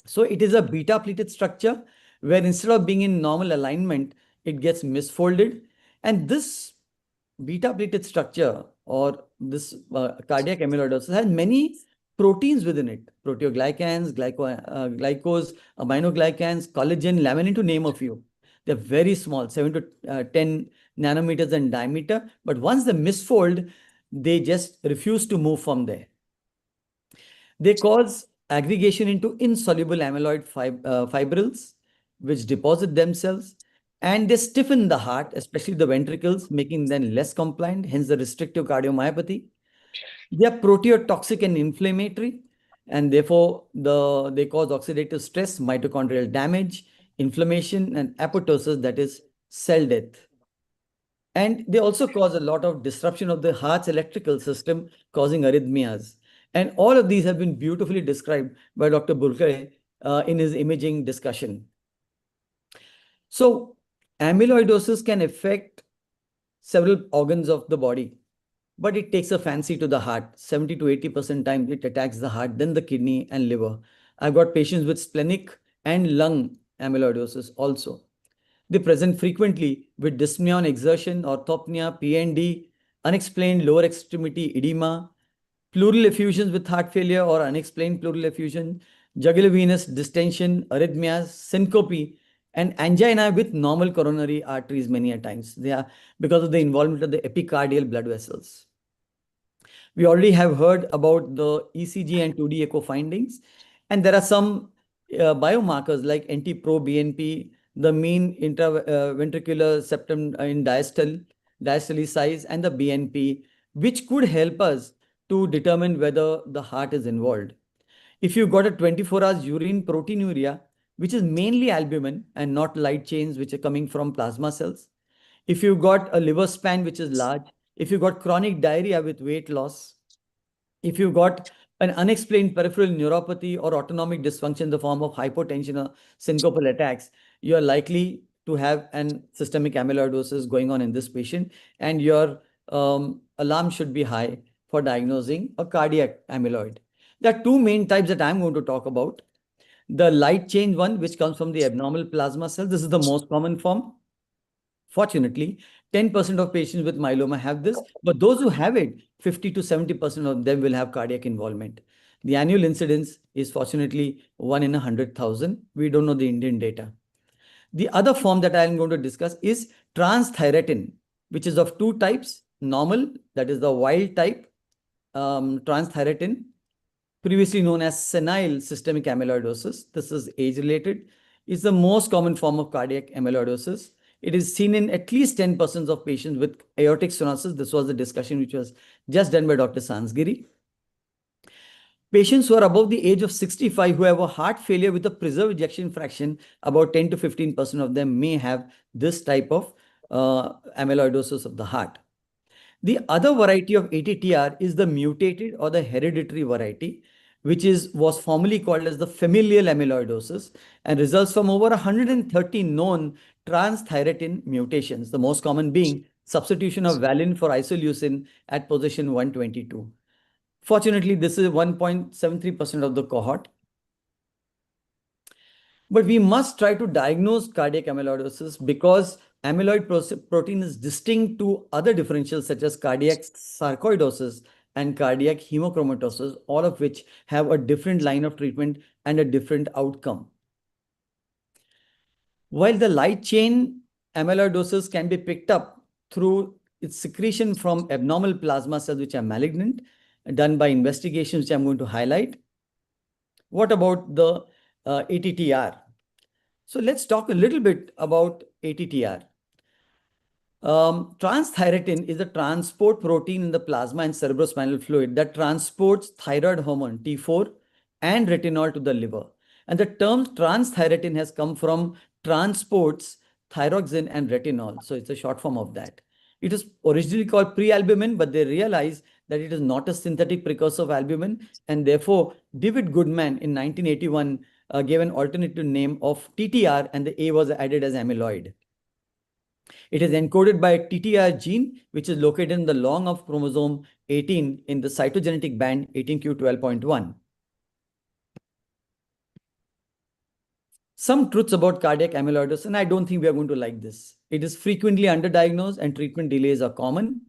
So it is a beta-pleated structure where instead of being in normal alignment, it gets misfolded. And this beta-pleated structure or this cardiac amyloidosis has many proteins within it. Proteoglycans, glycose, aminoglycans, collagen, laminin, to name a few. They're very small, 7 to 10 nanometers in diameter. But once they misfold, they just refuse to move from there. They cause aggregation into insoluble amyloid fibrils, which deposit themselves, and they stiffen the heart, especially the ventricles, making them less compliant, hence the restrictive cardiomyopathy. They are proteotoxic and inflammatory, and therefore they cause oxidative stress, mitochondrial damage, inflammation, and apoptosis, that is cell death. And they also cause a lot of disruption of the heart's electrical system, causing arrhythmias. And all of these have been beautifully described by Dr. Burkare in his imaging discussion. So amyloidosis can affect several organs of the body. but it takes a fancy to the heart. 70 to 80% time it attacks the heart, then the kidney and liver. I've got patients with splenic and lung amyloidosis also. They present frequently with dyspnea on exertion, orthopnea, PND, unexplained lower extremity edema, pleural effusions with heart failure or unexplained pleural effusion, jugular venous distension, arrhythmias, syncope, and angina with normal coronary arteries many a times. They are because of the involvement of the epicardial blood vessels. We already have heard about the ECG and 2D echo findings, and there are some biomarkers like NT-proBNP, the mean intraventricular septum in diastole size, and the BNP, which could help us to determine whether the heart is involved. If you got a 24 hours urine proteinuria, which is mainly albumin and not light chains which are coming from plasma cells, if you got a liver span which is large, if you got chronic diarrhea with weight loss, if you got an unexplained peripheral neuropathy or autonomic dysfunction in the form of hypotension or syncopal attacks, you are likely to have an systemic amyloidosis going on in this patient, and your alarm should be high for diagnosing a cardiac amyloid. There are two main types that I'm going to talk about. The light chain one, which comes from the abnormal plasma cell. This is the most common form. Fortunately, 10% of patients with myeloma have this, but those who have it, 50 to 70% of them will have cardiac involvement. The annual incidence is fortunately 1 in 100,000. We don't know the Indian data. The other form that I'm going to discuss is transthyretin, which is of two types. Normal, that is the wild type transthyretin, previously known as senile systemic amyloidosis. This is age-related. It's the most common form of cardiac amyloidosis. It is seen in at least 10% of patients with aortic stenosis. This was the discussion which was just done by Dr. Sansgiri. Patients who are above the age of 65 who have a heart failure with a preserved ejection fraction, about 10 to 15% of them may have this type of amyloidosis of the heart. The other variety of ATTR is the mutated or the hereditary variety, which was formerly called as the familial amyloidosis and results from over 130 known transthyretin mutations, the most common being substitution of valine for isoleucine at position 122. Fortunately, this is 1.73% of the cohort. But we must try to diagnose cardiac amyloidosis because amyloid protein is distinct to other differentials such as cardiac sarcoidosis and cardiac hemochromatosis, all of which have a different line of treatment and a different outcome. While the light chain amyloidosis can be picked up through its secretion from abnormal plasma cells which are malignant, done by investigations which I'm going to highlight. What about the ATTR? So let's talk a little bit about ATTR. Transthyretin is a transport protein in the plasma and cerebrospinal fluid that transports thyroid hormone T4 and retinol to the liver. And the term transthyretin has come from transports thyroxine and retinol. So it's a short form of that. It was originally called prealbumin, but they realized that it is not a synthetic precursor of albumin. And therefore, David Goodman in 1981 gave an alternative name of TTR, and the A was added as amyloid. It is encoded by a TTR gene, which is located in the long of chromosome 18 in the cytogenetic band 18q12.1. Some truths about cardiac amyloidosis, and I don't think we are going to like this. It is frequently underdiagnosed and treatment delays are common.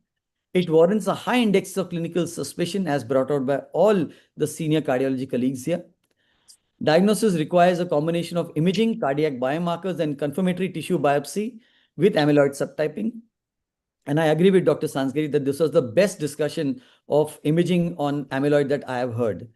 It warrants a high index of clinical suspicion as brought out by all the senior cardiology colleagues here. Diagnosis requires a combination of imaging, cardiac biomarkers, and confirmatory tissue biopsy with amyloid subtyping. And I agree with Dr. Sansgiri that this was the best discussion of imaging on amyloid that I have heard.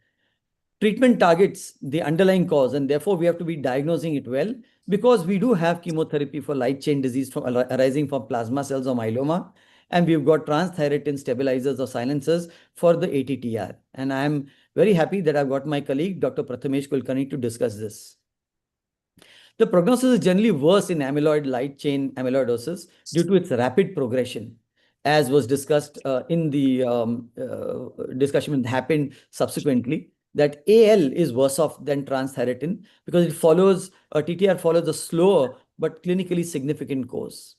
Treatment targets the underlying cause, and therefore we have to be diagnosing it well, because we do have chemotherapy for light chain disease arising from plasma cells or myeloma, and we've got transthyretin stabilizers or silencers for the ATTR. And I'm very happy that I've got my colleague, Dr. Prathamesh Kulkarni, to discuss this. The prognosis is generally worse in amyloid light chain amyloidosis due to its rapid progression, as was discussed in the discussion that happened subsequently, that AL is worse off than transthyretin because it follows, TTR follows a slower but clinically significant course.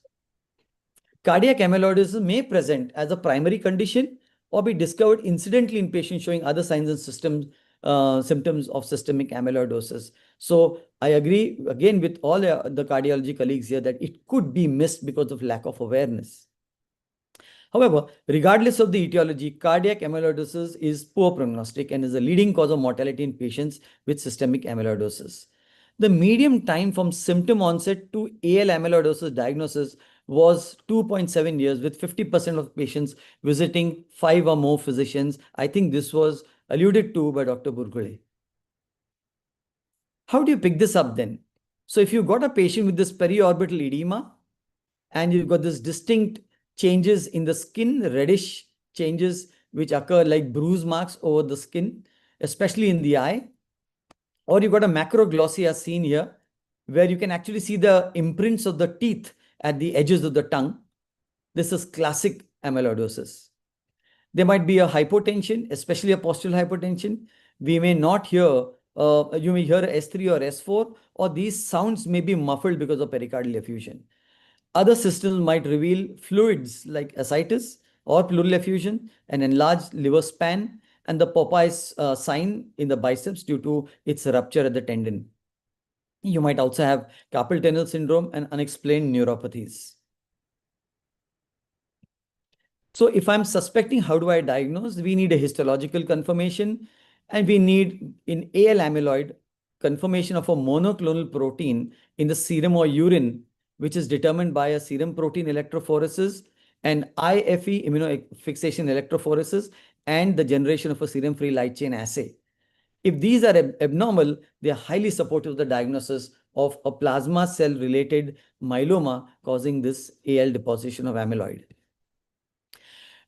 Cardiac amyloidosis may present as a primary condition or be discovered incidentally in patients showing other signs and symptoms of systemic amyloidosis. So I agree again with all the cardiology colleagues here that it could be missed because of lack of awareness. However, regardless of the etiology, cardiac amyloidosis is poor prognostic and is a leading cause of mortality in patients with systemic amyloidosis. The median time from symptom onset to AL amyloidosis diagnosis was 2.7 years, with 50% of patients visiting 5 or more physicians. I think this was alluded to by Dr. Burgule. How do you pick this up then? So if you've got a patient with this periorbital edema and you've got this distinct changes in the skin, reddish changes which occur like bruise marks over the skin, especially in the eye, or you've got a macroglossia seen here, where you can actually see the imprints of the teeth at the edges of the tongue. This is classic amyloidosis. There might be a hypotension, especially a postural hypotension. We may not hear, you may hear S3 or S4, or these sounds may be muffled because of pericardial effusion. Other systems might reveal fluids like ascites or pleural effusion, an enlarged liver span, and the Popeye's sign in the biceps due to its rupture at the tendon. You might also have carpal tunnel syndrome and unexplained neuropathies. So if I'm suspecting, how do I diagnose? We need a histological confirmation, and we need in AL amyloid confirmation of a monoclonal protein in the serum or urine, which is determined by a serum protein electrophoresis and IFE immunofixation electrophoresis and the generation of a serum-free light chain assay. If these are abnormal, they are highly supportive of the diagnosis of a plasma cell-related myeloma causing this AL deposition of amyloid.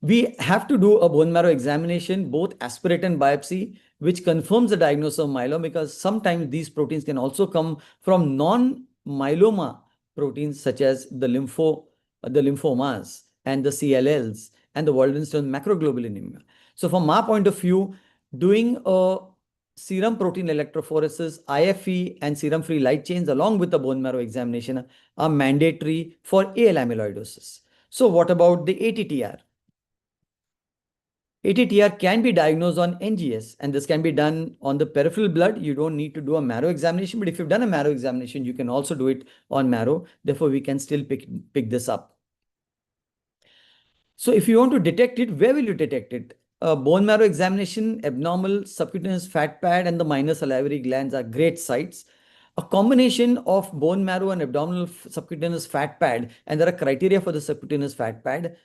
We have to do a bone marrow examination, both aspirate and biopsy, which confirms the diagnosis of myeloma, because sometimes these proteins can also come from non-myeloma proteins such as the lymphomas and the CLLs and the Waldenström macroglobulinemia. So from our point of view, doing a serum protein electrophoresis, IFE, and serum-free light chains along with the bone marrow examination are mandatory for AL amyloidosis. So what about the ATTR? ATTR can be diagnosed on NGS, and this can be done on the peripheral blood. You don't need to do a marrow examination, but if you've done a marrow examination, you can also do it on marrow. Therefore, we can still pick this up. So if you want to detect it, where will you detect it? Bone marrow examination, abnormal subcutaneous fat pad, and the minor salivary glands are great sites. A combination of bone marrow and abdominal subcutaneous fat pad, and there are criteria for the subcutaneous fat pad.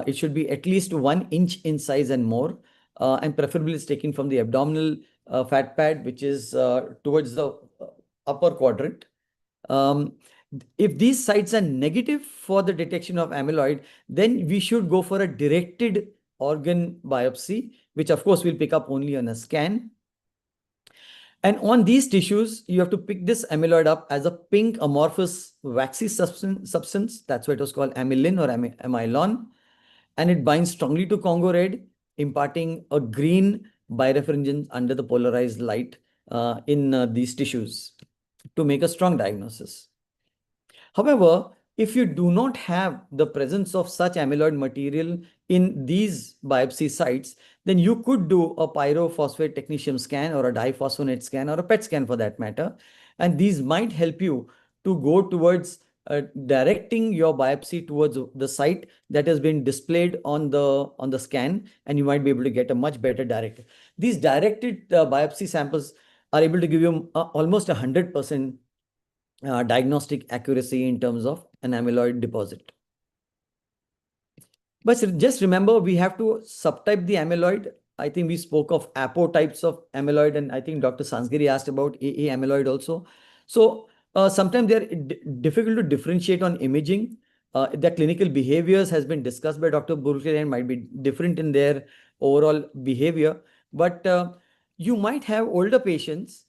It should be at least 1 inch in size and more, and preferably it's taken from the abdominal fat pad, which is towards the upper quadrant. If these sites are negative for the detection of amyloid, then we should go for a directed organ biopsy, which of course will pick up only on a scan. And on these tissues, you have to pick this amyloid up as a pink amorphous waxy substance. That's why it was called amylin or amylon. And it binds strongly to Congo red, imparting a green birefringence under the polarized light in these tissues to make a strong diagnosis. However, if you do not have the presence of such amyloid material in these biopsy sites, then you could do a pyrophosphate technetium scan or a diphosphonate scan or a PET scan for that matter. And these might help you to go towards directing your biopsy towards the site that has been displayed on the scan, and you might be able to get a much better direct. These directed biopsy samples are able to give you almost 100% diagnostic accuracy in terms of an amyloid deposit. But just remember, we have to subtype the amyloid. I think we spoke of apotypes of amyloid, and I think Dr. Sansgiri asked about AA amyloid also. So sometimes they're difficult to differentiate on imaging. The clinical behaviors has been discussed by Dr. Burkle and might be different in their overall behavior. But you might have older patients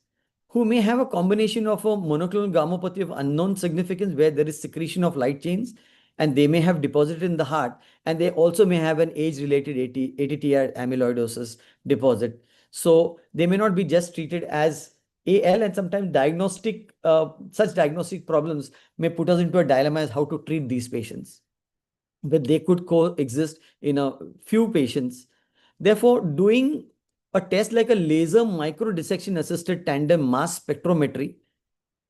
who may have a combination of a monoclonal gammopathy of unknown significance, where there is secretion of light chains, and they may have deposited in the heart, and they also may have an age-related ATTR amyloidosis deposit. So they may not be just treated as AL, and sometimes such diagnostic problems may put us into a dilemma as how to treat these patients. but they could coexist in a few patients. Therefore, doing a test like a laser microdissection assisted tandem mass spectrometry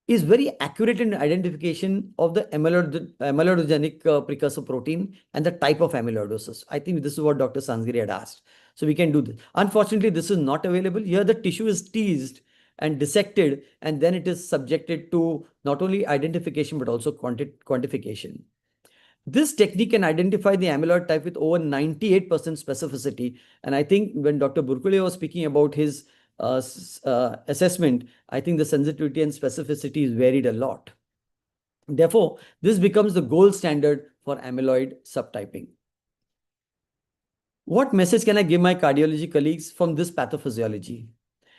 is very accurate in identification of the amyloidogenic precursor protein and the type of amyloidosis. I think this is what Dr. Sansgiri had asked. So we can do this. Unfortunately, this is not available. Here the tissue is teased and dissected, and then it is subjected to not only identification but also quantification. This technique can identify the amyloid type with over 98% specificity. And I think when Dr. Burkule was speaking about his assessment, I think the sensitivity and specificity is varied a lot. Therefore, this becomes the gold standard for amyloid subtyping. What message can I give my cardiology colleagues from this pathophysiology?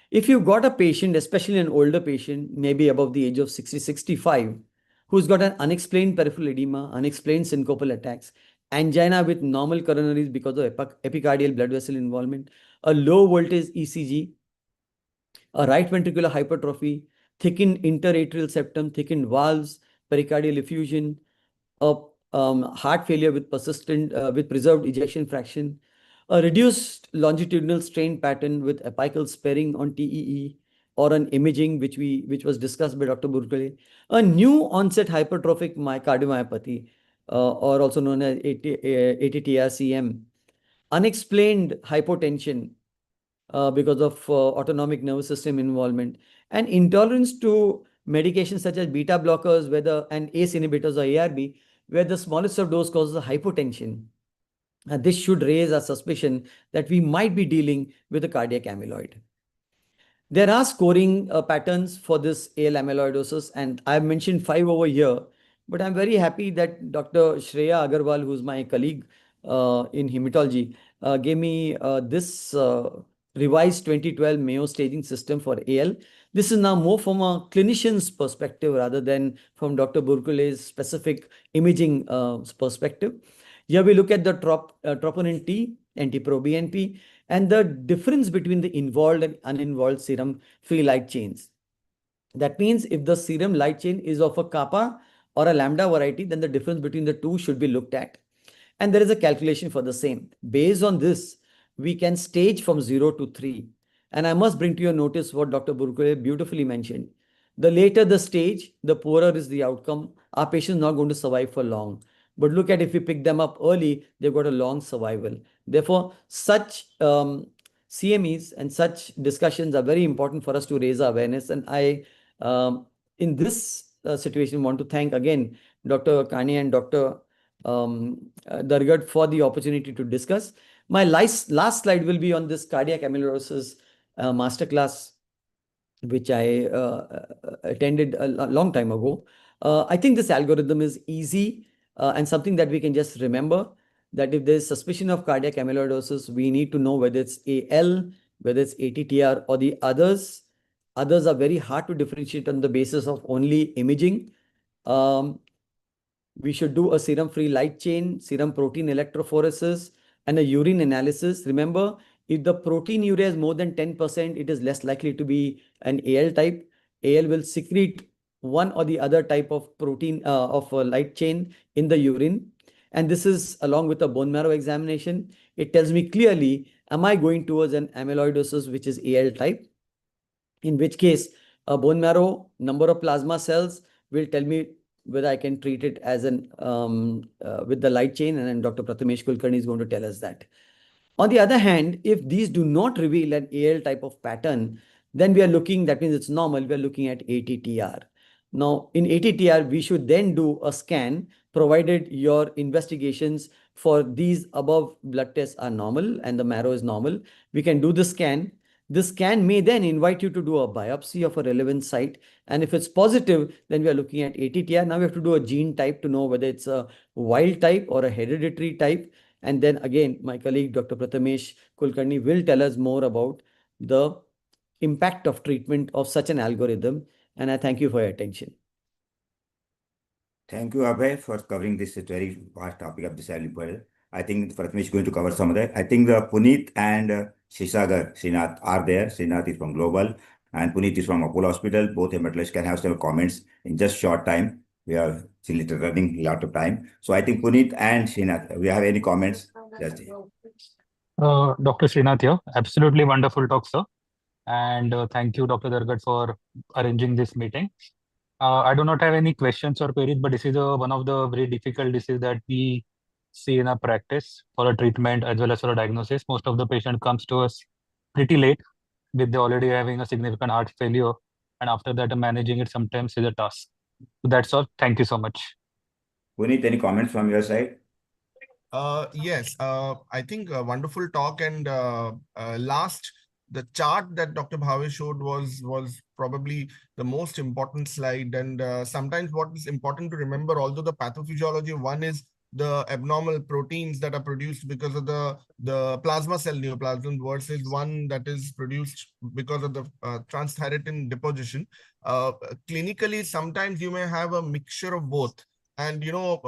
If you've got a patient, especially an older patient, maybe above the age of 60, 65, who's got an unexplained peripheral edema, unexplained syncopal attacks, angina with normal coronaries because of epicardial blood vessel involvement, a low voltage ECG, a right ventricular hypertrophy, thickened interatrial septum, thickened valves, pericardial effusion, a heart failure with persistent, with preserved ejection fraction, a reduced longitudinal strain pattern with apical sparing on TEE or an imaging, which was discussed by Dr. Burkale, a new onset hypertrophic cardiomyopathy, or also known as ATTR-CM, unexplained hypotension because of autonomic nervous system involvement, and intolerance to medications such as beta blockers, and ACE inhibitors or ARB, where the smallest of dose causes a hypotension. This should raise a suspicion that we might be dealing with a cardiac amyloid. There are scoring patterns for this AL amyloidosis, and I've mentioned 5 over here, but I'm very happy that Dr. Shreya Agarwal, who's my colleague in hematology, gave me this revised 2012 Mayo staging system for AL. This is now more from a clinician's perspective rather than from Dr. Burkule's specific imaging perspective. Here we look at the troponin T, NT-proBNP, and the difference between the involved and uninvolved serum free light chains. That means if the serum light chain is of a kappa or a lambda variety, then the difference between the two should be looked at. And there is a calculation for the same. Based on this, we can stage from 0 to 3. And I must bring to your notice what Dr. Burkule beautifully mentioned. The later the stage, the poorer is the outcome. Our patient is not going to survive for long. But look at if we pick them up early, they've got a long survival. Therefore, such CMEs and such discussions are very important for us to raise awareness. And I, in this situation, want to thank again Dr. Kani and Dr. Dargad for the opportunity to discuss. My last slide will be on this cardiac amyloidosis masterclass, which I attended a long time ago. I think this algorithm is easy and something that we can just remember, that if there's suspicion of cardiac amyloidosis, we need to know whether it's AL, whether it's ATTR or the others. Others are very hard to differentiate on the basis of only imaging. We should do a serum-free light chain, serum protein electrophoresis, and a urine analysis. Remember, if the protein urea is more than 10%, it is less likely to be an AL type. AL will secrete one or the other type of protein of a light chain in the urine. And this is along with a bone marrow examination. It tells me clearly, am I going towards an amyloidosis, which is AL type? In which case, a bone marrow number of plasma cells will tell me whether I can treat it as an with the light chain, and then Dr. Prathamesh Kulkarni is going to tell us that. On the other hand, if these do not reveal an AL type of pattern, then we are looking, that means it's normal, we are looking at ATTR. Now, in ATTR, we should then do a scan, provided your investigations for these above blood tests are normal and the marrow is normal. We can do the scan. The scan may then invite you to do a biopsy of a relevant site. And if it's positive, then we are looking at ATTR. Now we have to do a gene type to know whether it's a wild type or a hereditary type. And then again, my colleague, Dr. Prathamesh Kulkarni, will tell us more about the impact of treatment of such an algorithm. And I thank you for your attention. Thank you, Abhay, for covering this very vast topic of disability. I think Prathamesh is going to cover some of that. I think Puneet and Shisagar Srinath are there. Srinath is from Global and Puneet is from Apollo Hospital. Both hematologists can have some comments in just short time. we are still running a lot of time. So I think Puneet and Srinath, we have any comments? Just Dr. Srinath here. Absolutely wonderful talk, sir. And thank you, Dr. Dargat, for arranging this meeting. I do not have any questions or queries, but this is one of the very difficult diseases that we see in our practice for a treatment as well as for a diagnosis. Most of the patient comes to us pretty late with they already having a significant heart failure, and after that, managing it sometimes is a task. So that's all. Thank you so much. Puneet, any comments from your side? Yes, I think a wonderful talk, and last the chart that Dr. Bhave showed was probably the most important slide. And sometimes what is important to remember, although the pathophysiology one is the abnormal proteins that are produced because of the plasma cell neoplasm versus one that is produced because of the transthyretin deposition. Clinically, sometimes you may have a mixture of both. And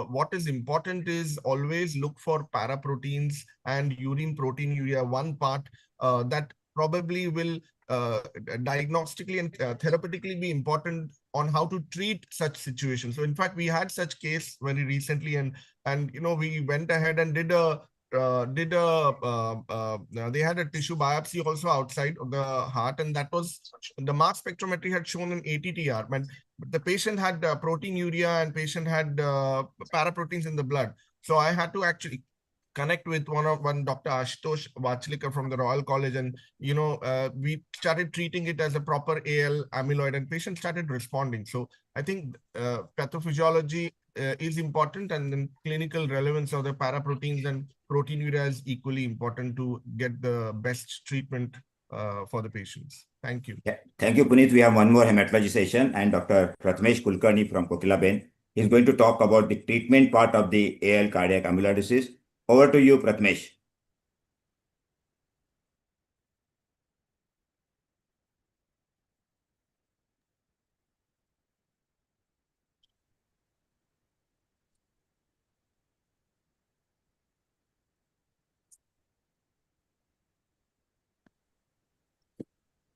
what is important is always look for paraproteins and urine proteinuria, one part that probably will diagnostically and therapeutically be important on how to treat such situations. So in fact, we had such case very recently, and we went ahead and did a they had a tissue biopsy also outside of the heart, and that was the mass spectrometry had shown an ATTR, but the patient had proteinuria and patient had paraproteins in the blood. So I had to actually connect with one Dr. Ashutosh Vachlikar from the Royal College, and we started treating it as a proper AL amyloid, and patients started responding. So I think pathophysiology is important, and then clinical relevance of the paraproteins and proteinuria is equally important to get the best treatment for the patients. Thank you. Yeah. Thank you, Puneet. We have one more hematology session, and Dr. Prathamesh Kulkarni from Kokilaben is going to talk about the treatment part of the AL cardiac amyloidosis. Over to you, Prathamesh.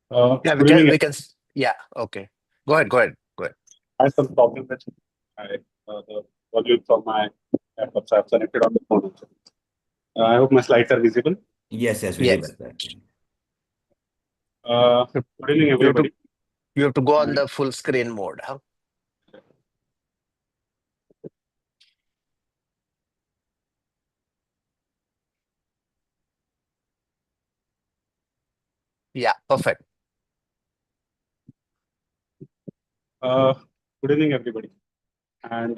Yeah, we can. Yeah, okay. Go ahead. I have some problem with the volume from my laptop, so I've connected on the phone. I hope my slides are visible. Yes, visible. Good evening, everybody. You have to go on the full screen mode, huh? Yeah, perfect. Good evening, everybody. And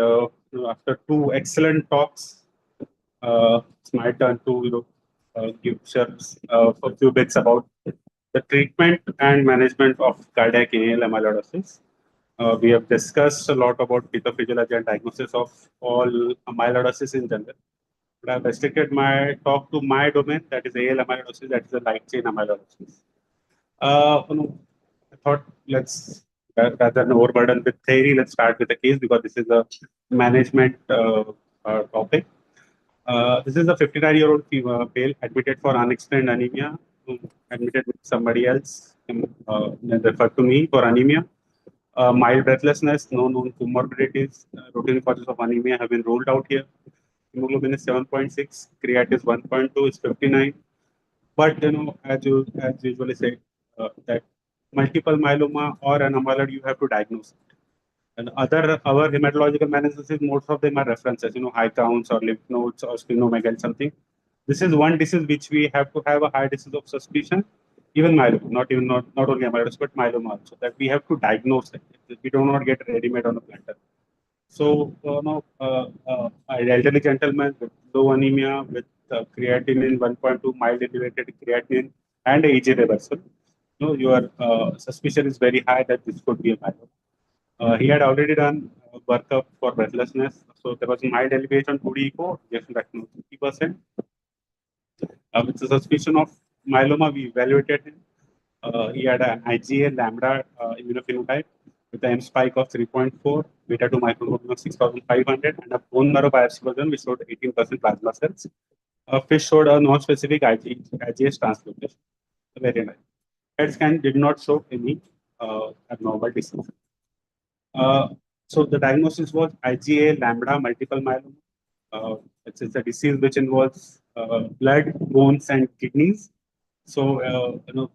after two excellent talks, it's my turn to give a few bits about the treatment and management of cardiac AL amyloidosis. We have discussed a lot about pathophysiology and diagnosis of all amyloidosis in general. But I've restricted my talk to my domain, that is AL amyloidosis, that is the light chain amyloidosis. I thought rather than overburden with theory, let's start with the case because this is a management topic. This is a 59-year-old male admitted for unexplained anemia, admitted with somebody else, referred to me for anemia. Mild breathlessness, no known comorbidities, routine causes of anemia have been ruled out here. Hemoglobin is 7.6, creatinine is 1.2, is 59. But as usually say, that multiple myeloma or an amyloid, you have to diagnose it. And our hematological analysis, most of them are references, high counts or lymph nodes or splenomegaly something. This is one disease which we have to have a high disease of suspicion, even myeloma, not only amyloidosis, but myeloma also, that we have to diagnose it. We do not get ready-made on a platter. So, an elderly gentleman with low anemia, with creatinine 1.2, mild elevated creatinine, and AG reversal. Your suspicion is very high that this could be a myeloma. He had already done workup for breathlessness, so there was mild elevation 2D echo, ejection fraction of 50%. With the suspicion of myeloma, we evaluated him. He had an IgA lambda immunophenotype with an M spike of 3.4, beta 2 microglobulin of 6,500, and a bone marrow biopsy was done, which showed 18% plasma cells. Fish showed a non-specific IgA translocation. Very nice. PET scan did not show any abnormal disease. So the diagnosis was IgA lambda multiple myeloma. It's a disease which involves blood, bones, and kidneys. So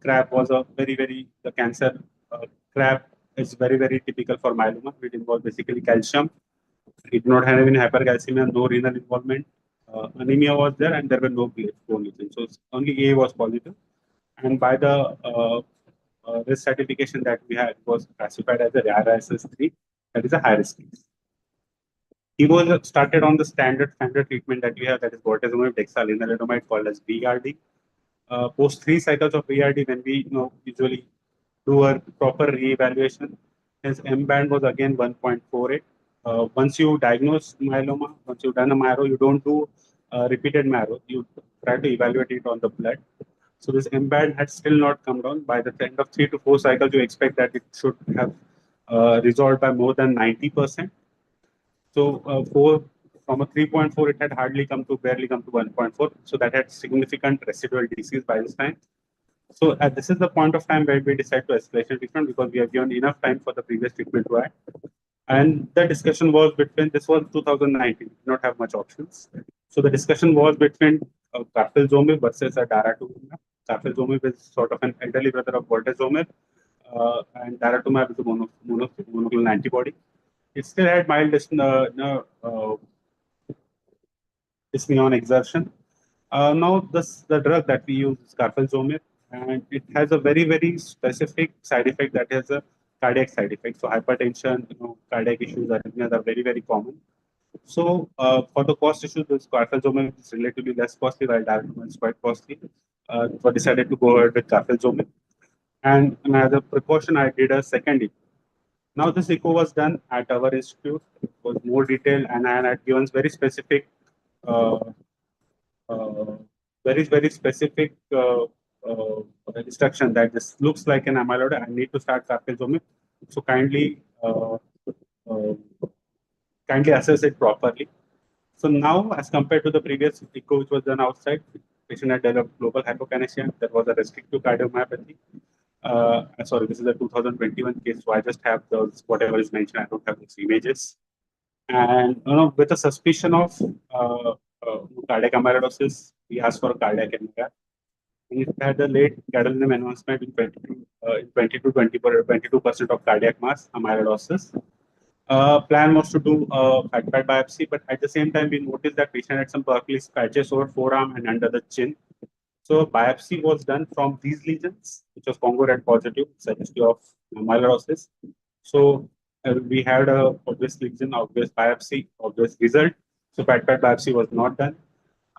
CRAB was a the cancer. CRAB is very typical for myeloma. It involves basically calcium. It did not have any hypercalcemia, no renal involvement. Anemia was there, and there were no bone lesions. So only A was positive. And by the risk certification that we had, was classified as a RISS3, that is a high risk case. He was started on the standard treatment that we have, that is bortezomib, dexalenalidomide, called as BRD. Post 3 cycles of BRD, when we usually do a proper re-evaluation, his M band was again 1.48. Once you diagnose myeloma, once you've done a marrow, you don't do repeated marrow. You try to evaluate it on the blood. So this M band had still not come down. By the end of 3 to 4 cycles, you expect that it should have resolved by more than 90%. So from a 3.4, it had barely come to 1.4. So that had significant residual disease by this time. So this is the point of time where we decide to escalation treatment, because we have given enough time for the previous treatment to act. And the discussion was between, this was 2019, did not have much options. So the discussion was between carfilzomib versus daratumumab. Carfilzomib is sort of an elderly brother of bortezomib, and daratumumab is a monoclonal antibody. It still had mild dyspnea on exertion. Now the drug that we use is carfilzomib, and it has a very specific side effect, that has a cardiac side effect. So hypertension, cardiac issues, arrhythmias are very common. So for the cost issue, this carfilzomib is relatively less costly, while daratumumab is quite costly. So I decided to go ahead with carfilzomib. And as a precaution, I did a second echo. Now this echo was done at our institute. It was more detailed, and I had given very specific very specific instruction that this looks like an amyloid. I need to start carfilzomib. So kindly assess it properly. So now, as compared to the previous echo which was done outside, the patient had developed global hypokinesia. There was a restrictive cardiomyopathy. Sorry, this is a 2021 case, so I just have those, whatever is mentioned. I don't have those images. And with a suspicion of cardiac amyloidosis, we asked for a cardiac MRI. And it had a late gadolinium advancement in 22% of cardiac mass amyloidosis. Plan was to do a fat pad biopsy, but at the same time, we noticed that patient had some Berkeley's patches over forearm and under the chin. So biopsy was done from these lesions, which was Congo red positive, suggestive of amyloidosis. So we had a obvious lesion, obvious biopsy, obvious result. So fat pad biopsy was not done.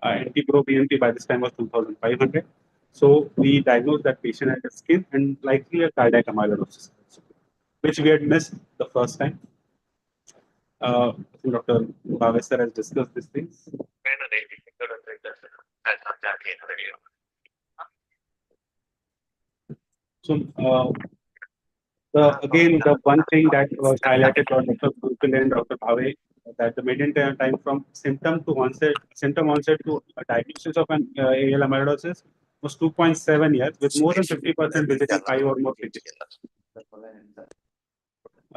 NT-proBNP by this time was 2,500. So we diagnosed that patient had a skin and likely a cardiac amyloidosis, which we had missed the first time. I think Dr. Bhavesar has discussed these things. So again, the one thing that was highlighted by Dr. Gupil and Dr. Bhave, that the median time from symptom onset to diagnosis of an AL amyloidosis was 2.7 years, with more than 50% visiting 5 or more visits.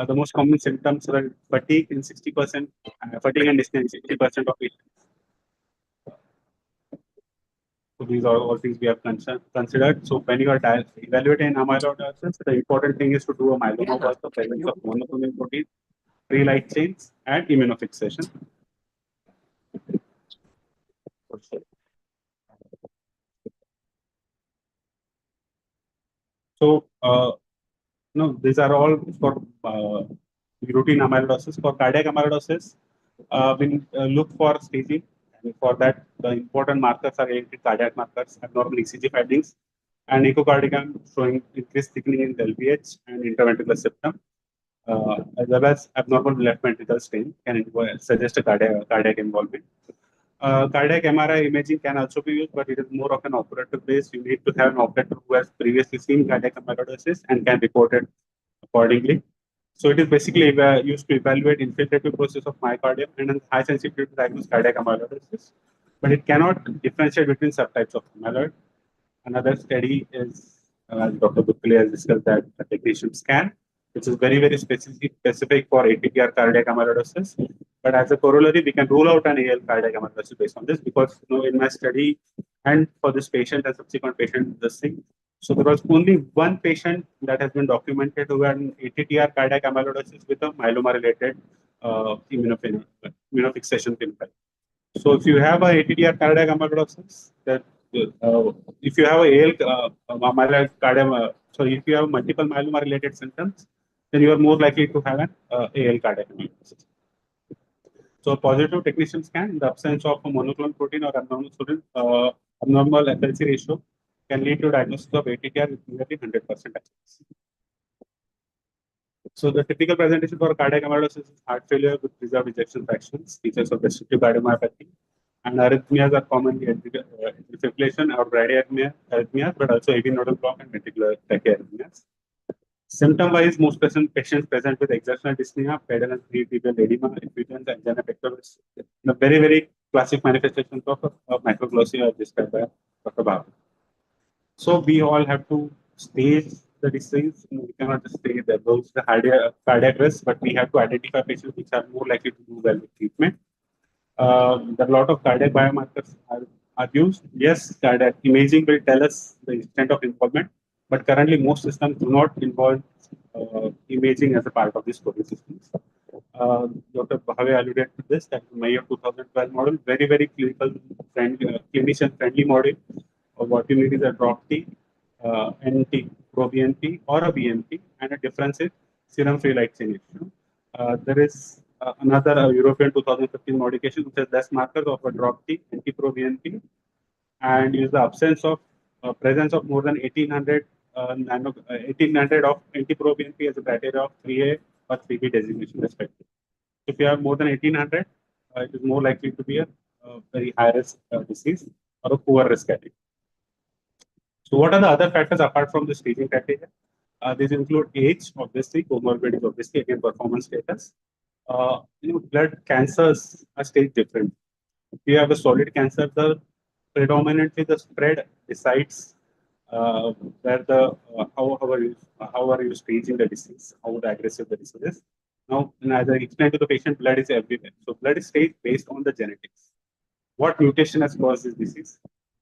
The most common symptoms were fatigue in 60%, fatigue and dyspnea in 60% of patients. So these are all things we have considered. So when you are evaluating amyloidosis, the important thing is to do a myeloma was the presence of monoclonal protein, free light chains, and immunofixation. So these are all for routine amyloidosis. For cardiac amyloidosis, we look for staging. And for that, the important markers are related cardiac markers, abnormal ECG findings, and echocardiogram showing increased thickening in the LVH and interventricular septum, as well as abnormal left ventricle stain can suggest a cardiac involvement. Cardiac MRI imaging can also be used, but it is more of an operative base. You need to have an operator who has previously seen cardiac amyloidosis and can report it accordingly. So it is basically used to evaluate infiltrative process of myocardium and high sensitivity to diagnose cardiac amyloidosis. But it cannot differentiate between subtypes of amyloid. Another study is, as Dr. Bukkale has discussed, that the technetium scan. which is very, very specific for ATTR cardiac amyloidosis. But as a corollary, we can rule out an AL cardiac amyloidosis based on this, because in my study and for this patient and subsequent patient, this thing. So there was only one patient that has been documented who had an ATTR cardiac amyloidosis with a myeloma-related immunofixation phenotype. So if you have a ATTR cardiac amyloidosis, that if you have a AL if you have multiple myeloma-related symptoms, then you are more likely to have an AL cardiac amyloidosis. So a positive technetium scan in the absence of a monoclonal protein or abnormal FLC ratio can lead to diagnosis of ATTR with nearly 100% accuracy. So the typical presentation for cardiac amyloidosis is heart failure with preserved ejection fractions, features of restrictive cardiomyopathy, and arrhythmias are commonly atrial fibrillation or bradyarrhythmias, but also AV nodal block and ventricular tachyarrhythmias. Symptom-wise, most patients present with exertional dyspnea, pedal and tibial edema, effusions, angina pectoris. The very, very classic manifestations of microglossia are described by Dr. Bhav. So we all have to stage the disease. We cannot just say that those the cardiac risk, but we have to identify patients which are more likely to do well with treatment. There are a lot of cardiac biomarkers are used. Yes, cardiac imaging will tell us the extent of involvement, but currently most systems do not involve imaging as a part of these COVID systems. Dr. Bhave alluded to this, that May of 2012 model, very, very clinician-friendly model. What you need is a drop T, NT, proBNP, or a BNP, and a difference in serum free light chain. There is another European 2015 modification which has less markers of a drop T, NT-proBNP, and is the absence of presence of more than 1800 of NT-proBNP as a criteria of 3A or 3B designation respectively. If you have more than 1800, it is more likely to be a very high risk disease or a poor risk category. So what are the other factors apart from the staging criteria? These include age, obviously, comorbidities, obviously, again, performance status. Blood cancers are staged different. If you have a solid cancer, predominantly the spread decides where how are you staging the disease, how aggressive the disease is. Now, as I explained to the patient, blood is everywhere. So blood is staged based on the genetics. What mutation has caused this disease?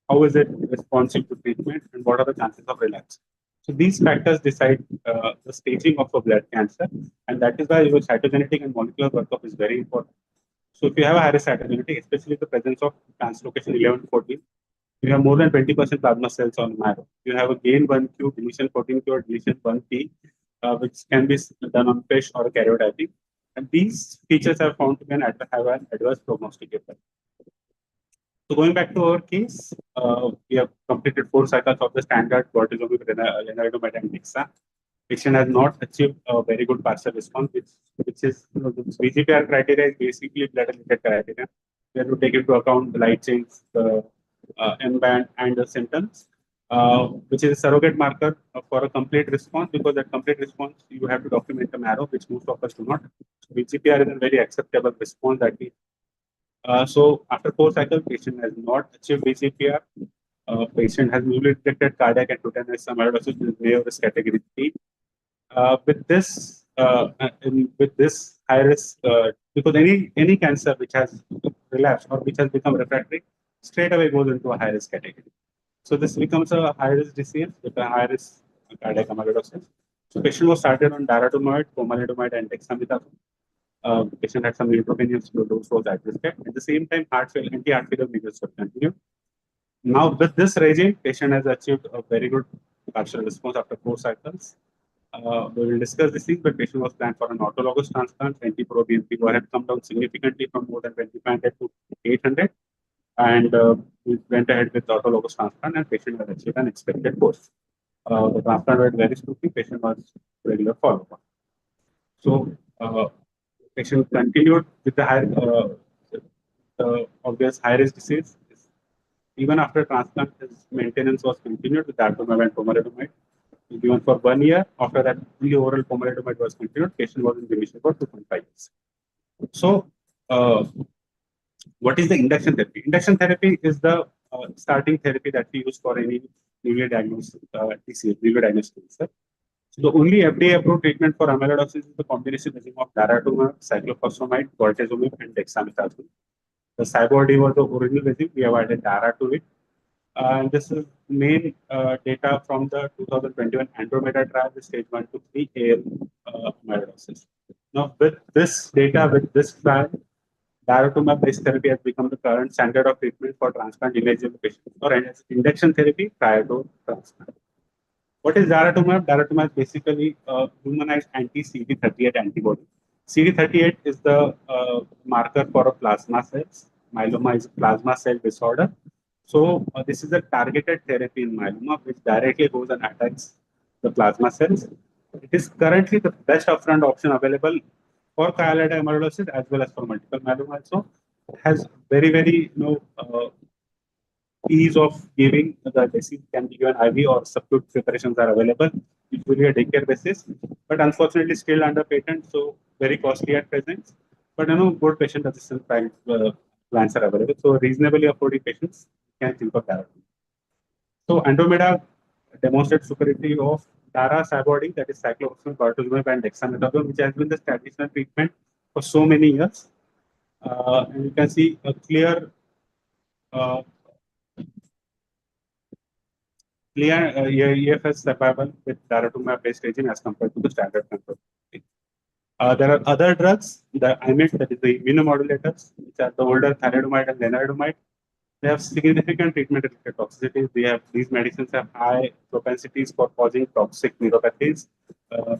How is it responsive to treatment, and what are the chances of relapse? So these factors decide the staging of a blood cancer, and that is why your cytogenetic and molecular workup is very important. So if you have a high-risk cytogenetic, especially the presence of translocation 11-14, you have more than 20% plasma cells on marrow. You have a gain 1q, deletion 14q, or deletion 1p, which can be done on FISH or a karyotyping. And these features are found to have an adverse prognostic effect. So going back to our case, we have completed 4 cycles of the standard bortezomib, lenalidomide, and Dexa. Patient has not achieved a very good partial response, which is the VGPR criteria is basically blood-related criteria. We have to take into account the light chains, the M-band, and the symptoms, which is a surrogate marker for a complete response, because that complete response you have to document the marrow, which most of us do not. So VGPR is a very acceptable response that we. So after 4 cycles, patient has not achieved VGPR. Patient has newly detected cardiac and cutaneous amyloidosis with Mayo risk category 3. With this high risk, because any cancer which has relapsed or which has become refractory, straight away goes into a high risk category. So this becomes a high risk disease with a high risk cardiac amyloidosis. So patient was started on daratumumab, pomalidomide, and dexamethasone. The patient had some neutropenias, so dose was adjusted. At the same time, anti-heart failure measures were continued. Now, with this regime, patient has achieved a very good partial response after 4 cycles. We will discuss this thing, but patient was planned for an autologous transplant. NT-proBNP had come down significantly from more than 2500 to 800. And we went ahead with autologous transplant, and patient has achieved an expected course. The transplant went very smoothly. Patient was regular follow-up. So, patient continued with the obvious high-risk disease. Even after transplant, his maintenance was continued with daratumumab and pomalidomide. Given for 1 year. After that, the oral pomalidomide was continued. Patient was in remission for 2.5 years. So, what is the induction therapy? Induction therapy is the starting therapy that we use for any newly diagnosed disease, newly diagnosed cancer. The only FDA-approved treatment for amyloidosis is the combination regime of daratumumab, cyclophosphamide, bortezomib, and dexamethasone. The CyBody was the original regime. We have added Dara to it. And this is main data from the 2021 Andromeda trial, the stage 1 to 3 AL amyloidosis. Now, with this data, with this trial, daratumumab-based therapy has become the current standard of treatment for transplant eligible patients or as induction therapy prior to transplant. What is daratumumab? Daratumumab is basically a humanized anti-CD38 antibody. CD38 is the marker for a plasma cells. Myeloma is a plasma cell disorder. So this is a targeted therapy in myeloma, which directly goes and attacks the plasma cells. It is currently the best upfront option available for choroidal amyloidosis as well as for multiple myeloma. Also, it has very ease of giving. The disease can be given IV or substitute preparations are available, usually a daycare basis, but unfortunately still under patent, so very costly at present. But good patient assistance plans are available, so reasonably affording patients can think of that. So Andromeda demonstrated superiority of Dara CyBody, that is cyclophosphamide, bortezomib, and dexamethasone, which has been the traditional treatment for so many years. And you can see a clear EFS survival with daratumumab-based regime as compared to the standard control. There are other drugs, the IMiD, that is the immunomodulators, which are the older thalidomide and lenalidomide. They have significant treatment-related toxicities. These medicines have high propensities for causing toxic neuropathies. So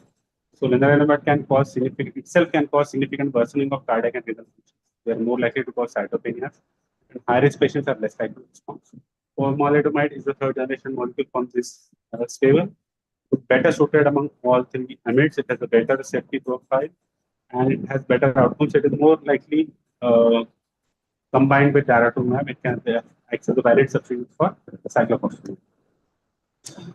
lenalidomide can cause significant worsening of cardiac and renal functions. They are more likely to cause cytopenias, and high-risk patients are less likely to respond. Pomalidomide is the third-generation molecule from this stable. It's better suited among all three amides. It has a better safety profile, and it has better outcomes. It is more likely combined with daratumumab. It can act as a valid substitute for cyclophosphamide.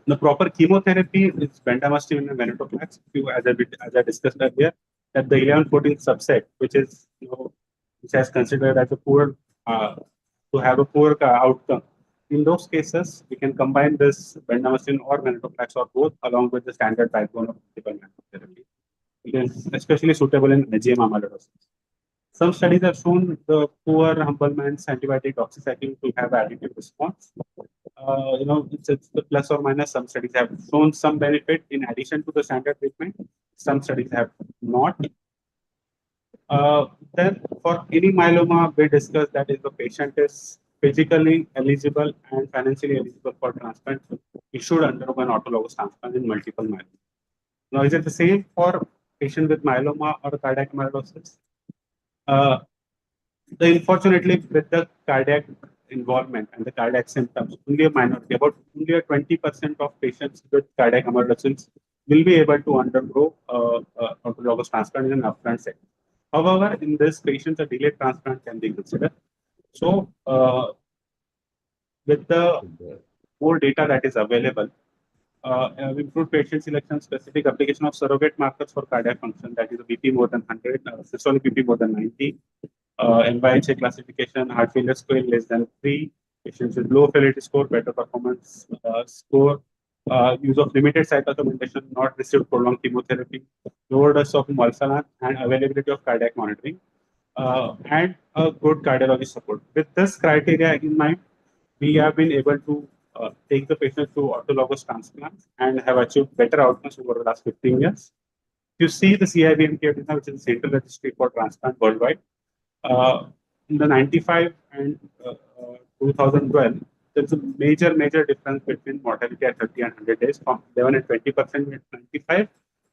The proper chemotherapy is bendamustine and venetoclax. As I discussed earlier, that the 11-14 subset, which is which has considered as a poor to have a poor outcome. In those cases, we can combine this bendamustine or venetoclax or both along with the standard backbone of therapy. It is especially suitable in IgM amyloidosis. Some studies have shown the poor Humbleman's antibiotic doxycycline to have additive response. It's the plus or minus. Some studies have shown some benefit in addition to the standard treatment. Some studies have not. Then for any myeloma, we discussed that if the patient is physically eligible and financially eligible for transplant, he should undergo an autologous transplant in multiple myeloma. Now, is it the same for patient with myeloma or cardiac amyloidosis? Unfortunately, with the cardiac involvement and the cardiac symptoms, only a minority, about only 20% of patients with cardiac amyloidosis will be able to undergo autologous transplant in an upfront setting. However, in this patients, a delayed transplant can be considered. So, with the more data that is available, improved patient selection, specific application of surrogate markers for cardiac function, that is a BP more than 100, systolic BP more than 90, NYHA classification, heart failure score less than 3, patients with low fidelity score, better performance score, use of limited site accommodation, not received prolonged chemotherapy, lower dose of mulsalan, and availability of cardiac monitoring, and a good cardiology support. With this criteria in mind, we have been able to take the patients to autologous transplants and have achieved better outcomes over the last 15 years. You see the CIBMT data, which is the Central Registry for Transplant worldwide. In the 95 and 2012, there's a major difference between mortality at 30 and 100 days from 11 and 20% at 95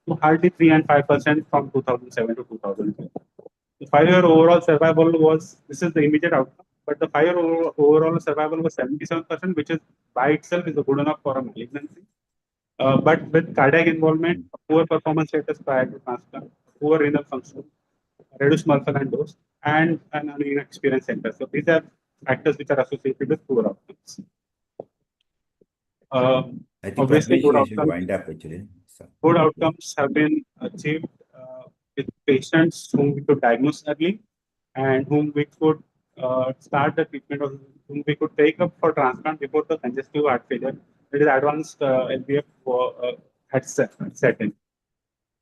to hardly 3 and 5% from 2007 to 2012. The 5-year overall survival was, this is the immediate outcome, but the 5-year overall survival was 77%, which is by itself is good enough for a malignancy. But with cardiac involvement, poor performance status prior to transplant, poor renal function, reduced mulsalan dose, and an inexperienced center. So these are factors which are associated with poor outcomes. I think obviously, we should wind up actually. Good outcomes have been achieved with patients whom we could diagnose early and whom we could start the treatment of, whom we could take up for transplant before the congestive heart failure. That is advanced LVF had set in.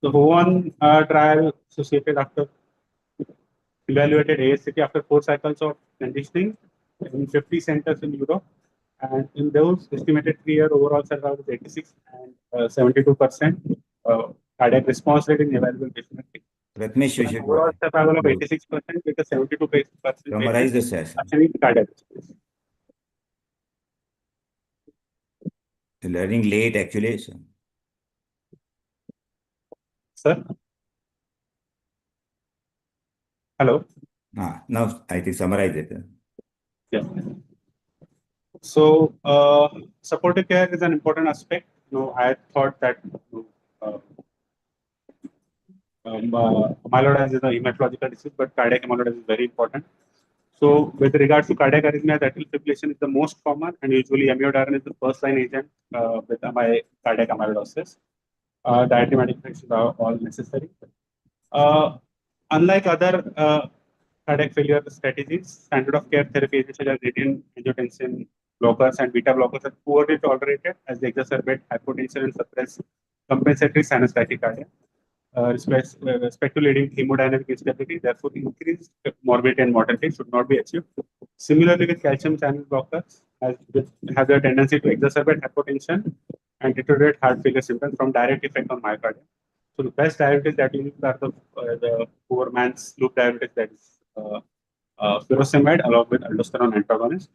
The HOVON trial associated after evaluated ASCT after 4 cycles of conditioning in 50 centers in Europe. And in those, estimated 3-year overall survival is 86 and 72% cardiac response rate in evaluable patient. Ratnesh, we should Overall survival of 86% with a 72% summarize the session. achieving cardiac response. Learning late, actually. Sir? Hello? Now, I think summarize it. Yeah. So, supportive care is an important aspect. I thought that amyloidosis is a hematological disease, but cardiac amyloidosis is very important. So, with regards to cardiac arrhythmia, atrial fibrillation is the most common, and usually amiodarone is the first line agent with cardiac amyloidosis. Dietary medications are all necessary. Unlike other cardiac failure strategies, standard of care therapies such as radiant angiotensin blockers and beta blockers are poorly tolerated as they exacerbate hypotension and suppress compensatory sinus tachycardia. Respect to leading hemodynamic instability, therefore increased morbidity and mortality should not be achieved. Similarly, with calcium channel blockers, have a tendency to exacerbate hypotension and deteriorate heart failure symptoms from direct effect on myocardium. So the best diuretics that you use are the poor man's loop diuretics, that is furosemide along with aldosterone antagonist.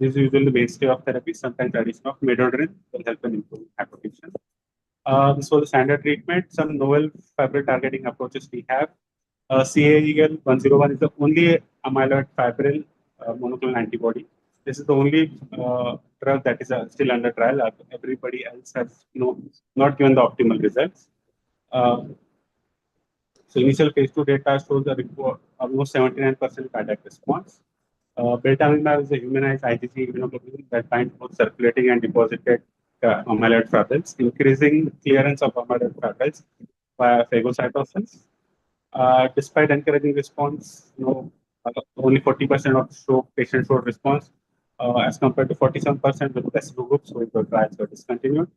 This is usually the mainstay of therapy. Sometimes addition of midodrine will help in improving hypertension. This was the standard treatment. Some novel fibril targeting approaches we have. CAEL 101 is the only amyloid fibril monoclonal antibody. This is the only drug that is still under trial. Everybody else has not given the optimal results. So initial phase 2 data shows a report almost 79% cardiac response. Beta-amyloid is a humanized IgG immunoglobulin that binds both circulating and deposited amyloid fibrils, increasing clearance of amyloid fibrils via phagocytosis. Despite encouraging response, only 40% of patients showed response as compared to 47% with placebo groups, so the trials were discontinued.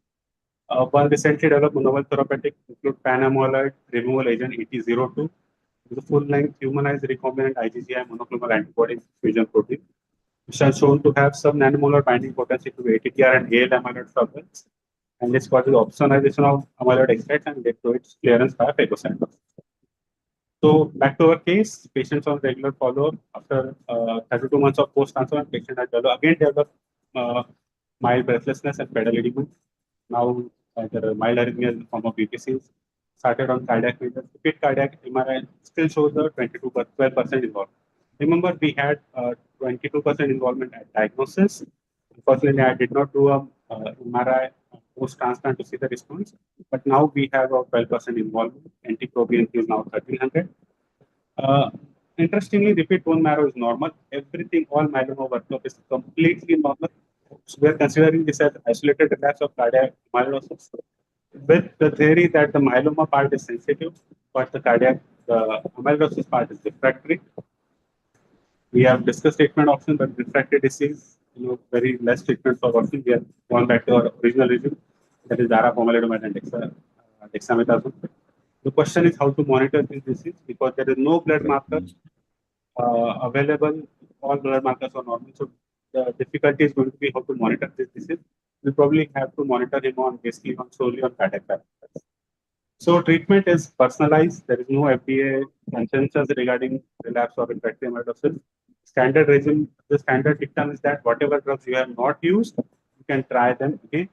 One recently developed novel therapeutic include pan-amyloid removal agent 8002, is a full-length humanized recombinant IgG monoclonal antibody fusion protein, which are shown to have some nanomolar binding potency to ATTR and AL amyloid fibrils, and this causes opsonization of amyloid extracts and led to its clearance by phagocytosis. So back to our case, patients on regular follow-up after 32 months of post-transplant, patient has developed mild breathlessness and pedal edema. Now there are mild arrhythmias in the form of BPCs. Started on cardiac measures. Repeat cardiac MRI still shows the 12% involvement. Remember, we had 22% involvement at diagnosis. Unfortunately, I did not do a MRI post-transplant to see the response, but now we have a 12% involvement. NT-proBNP is now 1300. Interestingly, repeat bone marrow is normal. Everything, all myeloma workup is completely normal. So we are considering this as isolated relapse of cardiac amyloidosis, with the theory that the myeloma part is sensitive, but the amyloidosis part is refractory. We have discussed treatment options, but refractory disease, very less treatment for options. We have gone back to our original regime, that is dara, pomalidomide, and dexamethasone. The question is how to monitor this disease, because there is no blood marker available. All blood markers are normal, so the difficulty is going to be how to monitor this disease. We'll probably have to monitor him solely on cardiac parameters. So treatment is personalized. There is no FDA consensus regarding relapse or refractory amyloidosis. Standard regime, the standard dictum is that whatever drugs you have not used, you can try them again.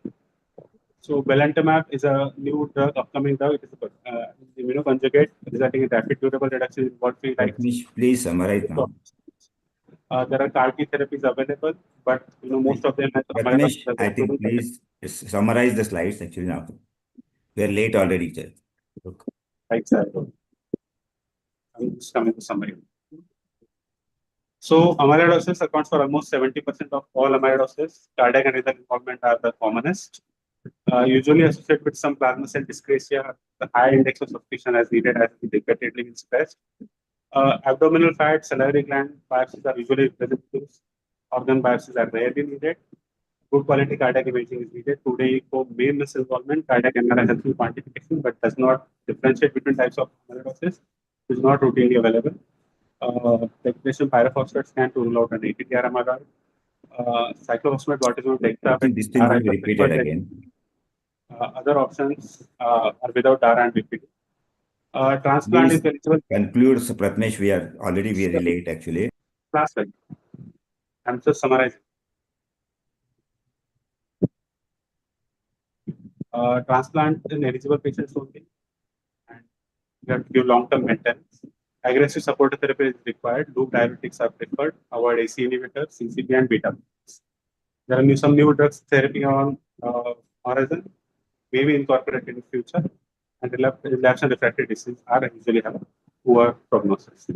So belantamab is a new drug, upcoming drug. It is immunoconjugate, resulting in rapid durable reduction in blood free radicals. Please summarize now. There are CAR T therapies available, but most of them have. Ratnesh, I think please summarize the slides actually now. We are late already, sir. Look. Right, sir. I'm just coming to summary. So amyloidosis accounts for almost 70% of all amyloidosis. Cardiac and renal involvement are the commonest. Usually associated with some plasma cell dyscrasia, the high index of suspicion as needed as repeatedly been stressed. Abdominal fat, salivary gland biopsies are usually representative. Organ biopsies are rarely needed. good quality cardiac imaging is needed. Today, for may miss involvement, cardiac MRI helps in quantification, but does not differentiate between types of amyloidosis. It is not routinely available. Technetium pyrophosphate scan to rule out an ATTR amyloid. Cyclophosphamide, what is known I think this thing will be repeated again. Other options are without DARA and BPD. Transplant Please is eligible. conclude, Pratmesh. We are already very late, actually. Last slide. I'm just summarizing. Transplant in eligible patients only, and you have to give long-term maintenance. Aggressive supportive therapy is required. Loop diuretics are preferred. Avoid AC inhibitors, CCP, and beta. There are some new drugs therapy on horizon, maybe incorporated in future, and relapse and refractory disease are usually have poor prognosis.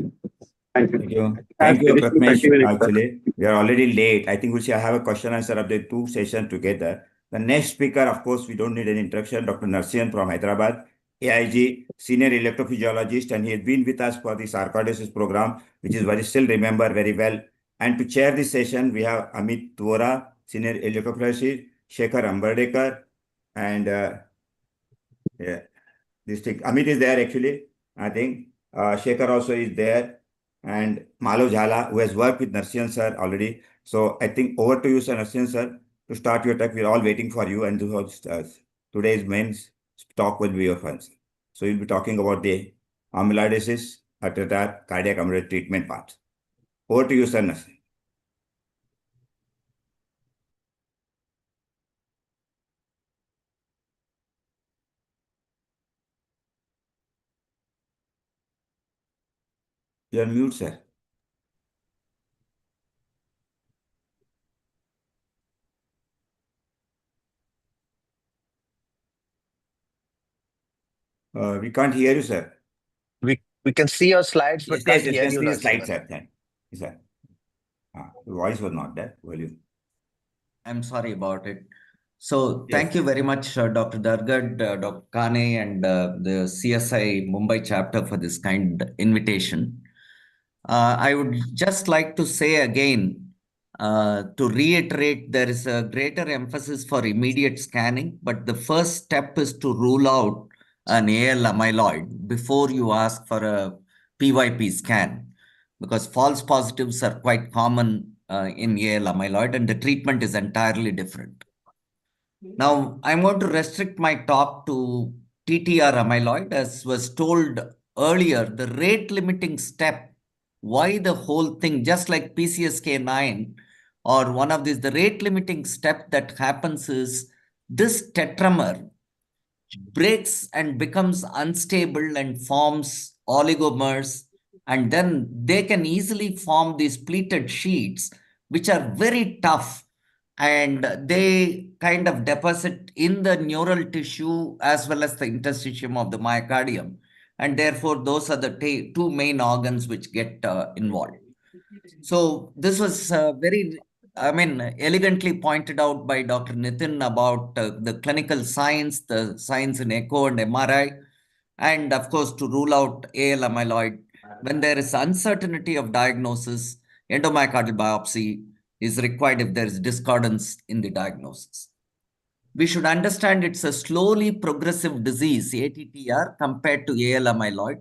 Thank you. Thank you. Thank you, Pratmesh. Actually, we are already late. I think we shall have a question answer of the two sessions together. The next speaker, of course, we don't need an introduction, Dr. Narsian from Hyderabad, AIG, senior electrophysiologist, and he has been with us for the sarcoidosis program, which is what I still remember very well. And to chair this session, we have Amit Dwara, senior electrophysiologist, Shekhar Ambardekar, and yeah, this thing. Amit is there actually, I think. Shekhar also is there, and Malo Jhala, who has worked with Narsian sir already. So I think over to you, sir, Narsian sir, to start your talk. We're all waiting for you, and today's main talk will be your first. So you'll be talking about the amyloidosis, ATTR, cardiac amyloid treatment part. Over to you, sir, Narsian. You're on mute, sir. We can't hear you, sir. We can see your slides, but can't hear you, see the Narsimhan. slides, sir. Yes, sir. The voice was not there. Volume. I'm sorry about it. So Yes. thank you very much, Dr. Dargad, Dr. Kane, and the CSI Mumbai chapter for this kind invitation. I would just like to say again, to reiterate, there is a greater emphasis for immediate scanning, but the first step is to rule out an AL amyloid before you ask for a PYP scan, because false positives are quite common in AL amyloid, and the treatment is entirely different. Now, I'm going to restrict my talk to TTR amyloid. As was told earlier, the rate limiting step, why the whole thing, just like PCSK9 or one of these, the rate limiting step that happens is this tetramer breaks and becomes unstable and forms oligomers, and then they can easily form these pleated sheets, which are very tough, and they kind of deposit in the neural tissue as well as the interstitium of the myocardium, and therefore those are the two main organs which get involved. So this was very elegantly pointed out by Dr. Nitin about the clinical science, the science in echo and MRI, and of course to rule out AL amyloid. When there is uncertainty of diagnosis, endomyocardial biopsy is required if there is discordance in the diagnosis. We should understand it's a slowly progressive disease, ATTR, compared to AL amyloid.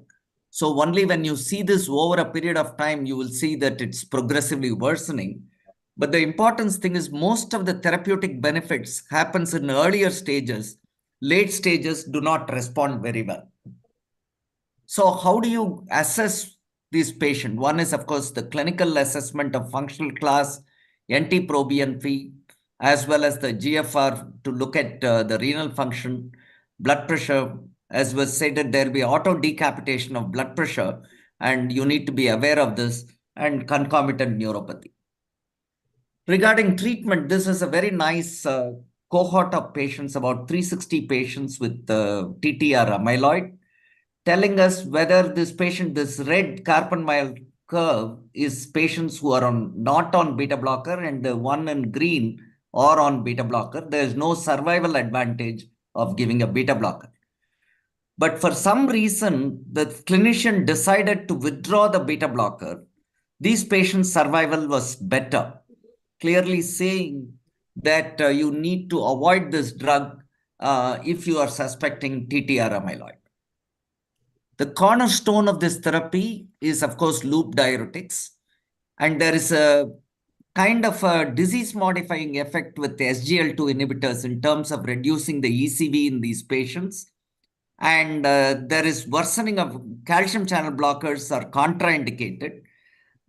So only when you see this over a period of time, you will see that it's progressively worsening. But the important thing is most of the therapeutic benefits happens in earlier stages. Late stages do not respond very well. So how do you assess this patient? One is, of course, the clinical assessment of functional class, NT-proBNP, as well as the GFR to look at the renal function, blood pressure. As was stated, there will be auto decapitation of blood pressure, and you need to be aware of this, and concomitant neuropathy. Regarding treatment, this is a very nice cohort of patients, about 360 patients with TTR amyloid, telling us whether this patient, this red Kaplan-Meier curve, is patients who are not on beta blocker, and the one in green are on beta blocker. There is no survival advantage of giving a beta blocker. But for some reason, the clinician decided to withdraw the beta blocker. These patients' survival was better, clearly saying that you need to avoid this drug if you are suspecting TTR amyloid. The cornerstone of this therapy is, of course, loop diuretics. And there is a kind of a disease-modifying effect with the SGLT2 inhibitors in terms of reducing the ECV in these patients. And there is worsening of calcium channel blockers are contraindicated.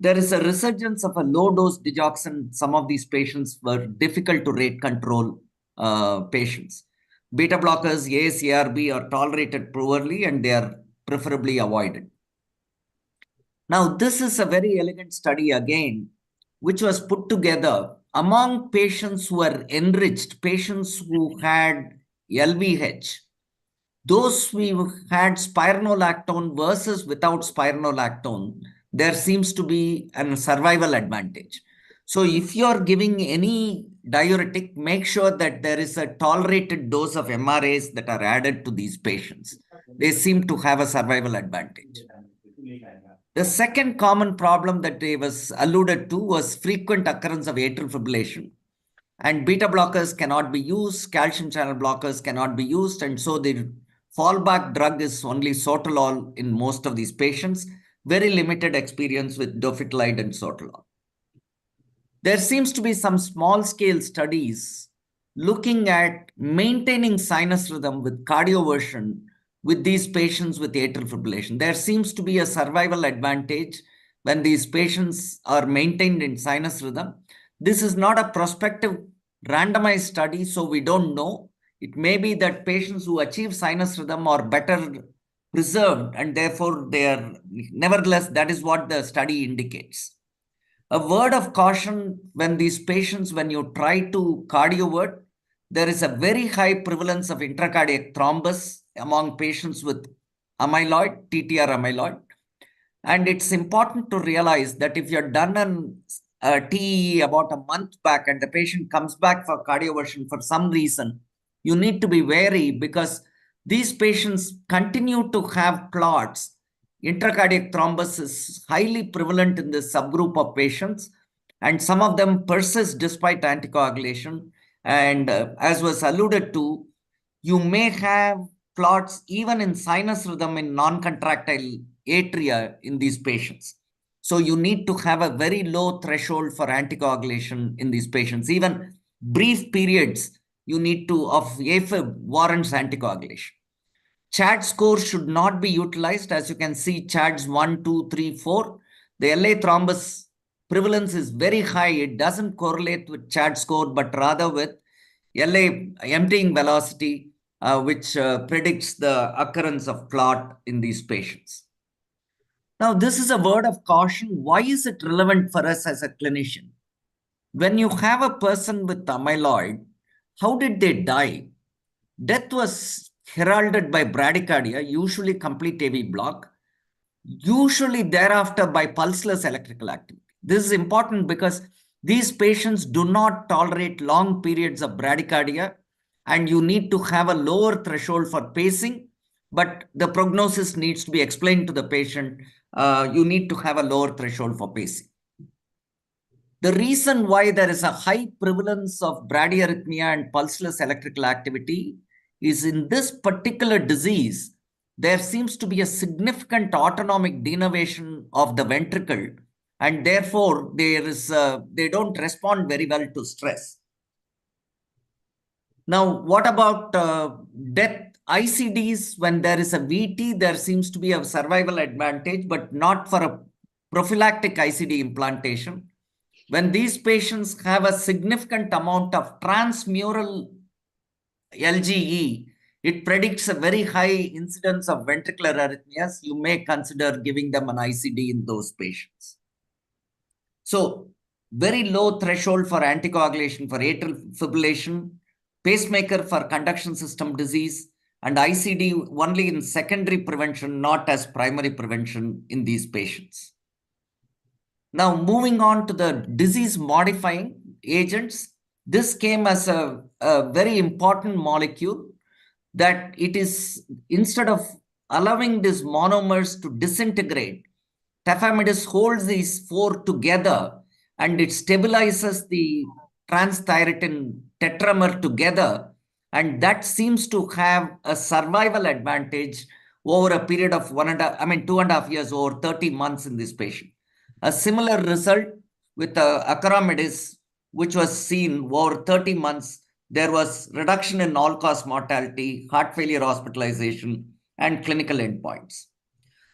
There is a resurgence of a low-dose digoxin. Some of these patients were difficult to rate control patients. Beta blockers, ACRB, are tolerated poorly and they are preferably avoided. Now, this is a very elegant study again, which was put together among patients who were enriched, patients who had LVH. Those who had spironolactone versus without spironolactone, there seems to be a survival advantage. So if you're giving any diuretic, make sure that there is a tolerated dose of MRAs that are added to these patients. They seem to have a survival advantage. The second common problem that they was alluded to was frequent occurrence of atrial fibrillation. And beta blockers cannot be used, calcium channel blockers cannot be used, and so the fallback drug is only sotalol in most of these patients. Very limited experience with dofetilide and sotalol. There seems to be some small-scale studies looking at maintaining sinus rhythm with cardioversion with these patients with atrial fibrillation. There seems to be a survival advantage when these patients are maintained in sinus rhythm. This is not a prospective randomized study, so we don't know. It may be that patients who achieve sinus rhythm are better preserved, and therefore they are, nevertheless, that is what the study indicates. A word of caution when these patients, when you try to cardiovert, there is a very high prevalence of intracardiac thrombus among patients with amyloid, TTR amyloid. And it's important to realize that if you're done a TE about a month back and the patient comes back for cardioversion for some reason, you need to be wary because these patients continue to have clots. Intracardiac thrombus is highly prevalent in this subgroup of patients, and some of them persist despite anticoagulation. And as was alluded to, you may have clots even in sinus rhythm in non-contractile atria in these patients. So you need to have a very low threshold for anticoagulation in these patients. Even brief periods you need to of AFib warrants anticoagulation. CHAD score should not be utilized. As you can see, CHADs 1, 2, 3, 4. The LA thrombus prevalence is very high. It doesn't correlate with CHAD score, but rather with LA emptying velocity, which predicts the occurrence of clot in these patients. Now, this is a word of caution. Why is it relevant for us as a clinician? When you have a person with amyloid, how did they die? Death was heralded by bradycardia, usually complete AV block, usually thereafter by pulseless electrical activity. This is important because these patients do not tolerate long periods of bradycardia, and you need to have a lower threshold for pacing, but the prognosis needs to be explained to the patient. You need to have a lower threshold for pacing. The reason why there is a high prevalence of bradyarrhythmia and pulseless electrical activity is in this particular disease, there seems to be a significant autonomic denervation of the ventricle, and therefore they don't respond very well to stress. Now, what about death? ICDs, when there is a VT, there seems to be a survival advantage, but not for a prophylactic ICD implantation. When these patients have a significant amount of transmural LGE, it predicts a very high incidence of ventricular arrhythmias. You may consider giving them an ICD in those patients. So, very low threshold for anticoagulation for atrial fibrillation, pacemaker for conduction system disease, and ICD only in secondary prevention, not as primary prevention in these patients. Now, moving on to the disease-modifying agents, this came as a very important molecule that it is, instead of allowing these monomers to disintegrate, tafamidis holds these four together and it stabilizes the transthyretin tetramer together, and that seems to have a survival advantage over a period of 2.5 years, or 30 months in this patient. A similar result with acoramidis, which was seen over 30 months, there was reduction in all-cause mortality, heart failure hospitalization, and clinical endpoints.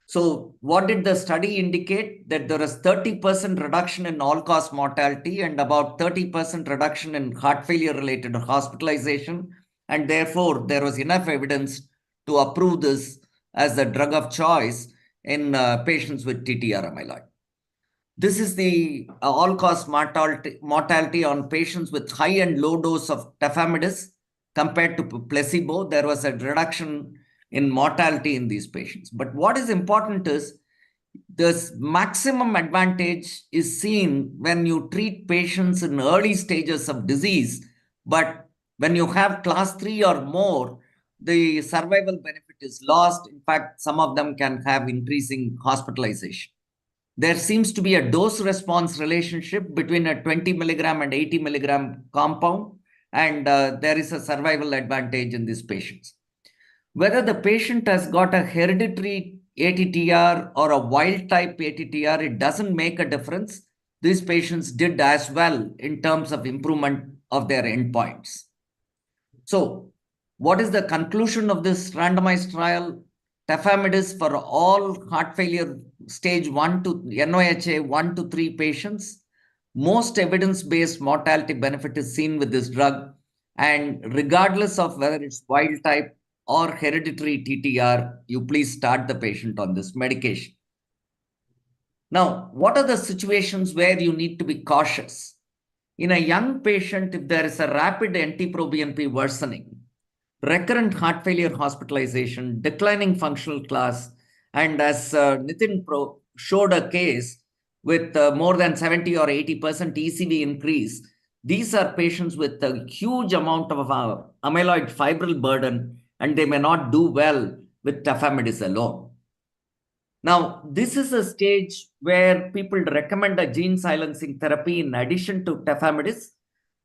So what did the study indicate? That there was 30% reduction in all-cause mortality and about 30% reduction in heart failure-related hospitalization. And therefore, there was enough evidence to approve this as the drug of choice in patients with TTR amyloid. This is the all-cause mortality on patients with high and low dose of tafamidis compared to placebo. There was a reduction in mortality in these patients. But what is important is this maximum advantage is seen when you treat patients in early stages of disease. But when you have class 3 or more, the survival benefit is lost. In fact, some of them can have increasing hospitalization. There seems to be a dose-response relationship between a 20 milligram and 80 milligram compound, and there is a survival advantage in these patients. Whether the patient has got a hereditary ATTR or a wild-type ATTR, it doesn't make a difference. These patients did as well in terms of improvement of their endpoints. So, what is the conclusion of this randomized trial? Tafamidis for all heart failure stage 1 to NOHA 1 to 3 patients. Most evidence-based mortality benefit is seen with this drug. And regardless of whether it's wild type or hereditary TTR, you please start the patient on this medication. Now, what are the situations where you need to be cautious? In a young patient, if there is a rapid NT-proBNP worsening, recurrent heart failure hospitalization, declining functional class, and as Nitin showed a case with more than 70 or 80% ECV increase, these are patients with a huge amount of amyloid fibril burden, and they may not do well with tafamidis alone. Now, this is a stage where people recommend a gene silencing therapy in addition to tafamidis,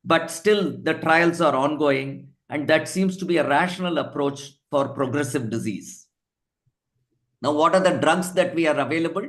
but still the trials are ongoing, and that seems to be a rational approach for progressive disease. Now, what are the drugs that we are available?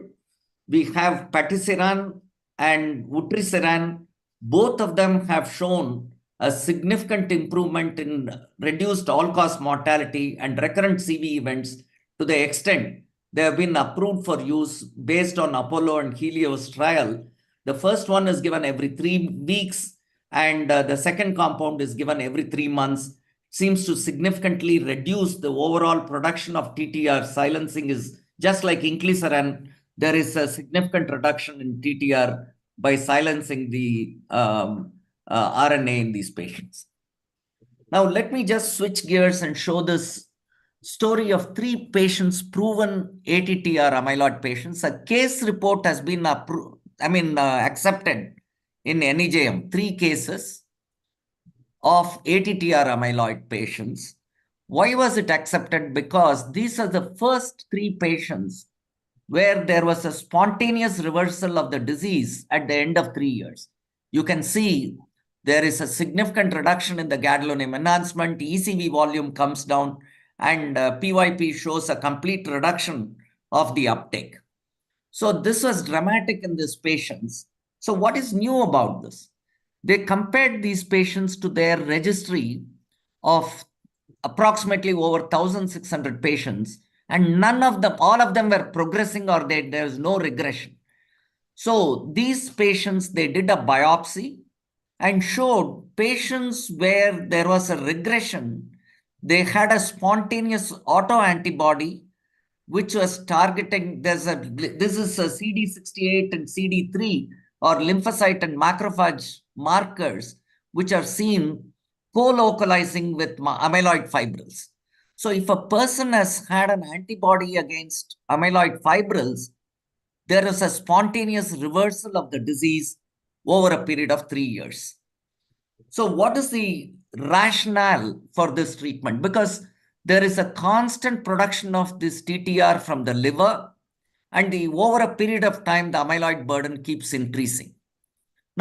We have patisiran and vutrisiran. Both of them have shown a significant improvement in reduced all-cause mortality and recurrent CV events to the extent they have been approved for use based on Apollo and Helios trial. The first one is given every 3 weeks, and the second compound is given every 3 months. Seems to significantly reduce the overall production of TTR. Silencing is just like inclisiran. There is a significant reduction in TTR by silencing the RNA in these patients. Now, let me just switch gears and show this story of 3 patients, proven ATTR amyloid patients. A case report has been accepted in NEJM, 3 cases of ATTR amyloid patients. Why was it accepted? Because these are the first 3 patients where there was a spontaneous reversal of the disease at the end of 3 years. You can see there is a significant reduction in the gadolinium enhancement, ECV volume comes down, and PYP shows a complete reduction of the uptake. So this was dramatic in these patients. So what is new about this? They compared these patients to their registry of approximately over 1,600 patients, and all of them were progressing, or there was no regression. So these patients, they did a biopsy and showed patients where there was a regression, they had a spontaneous autoantibody which was targeting, this is a CD68 and CD3 or lymphocyte and macrophage markers, which are seen co-localizing with amyloid fibrils. So if a person has had an antibody against amyloid fibrils, there is a spontaneous reversal of the disease over a period of 3 years. So what is the rationale for this treatment? Because there is a constant production of this TTR from the liver, and over a period of time, the amyloid burden keeps increasing.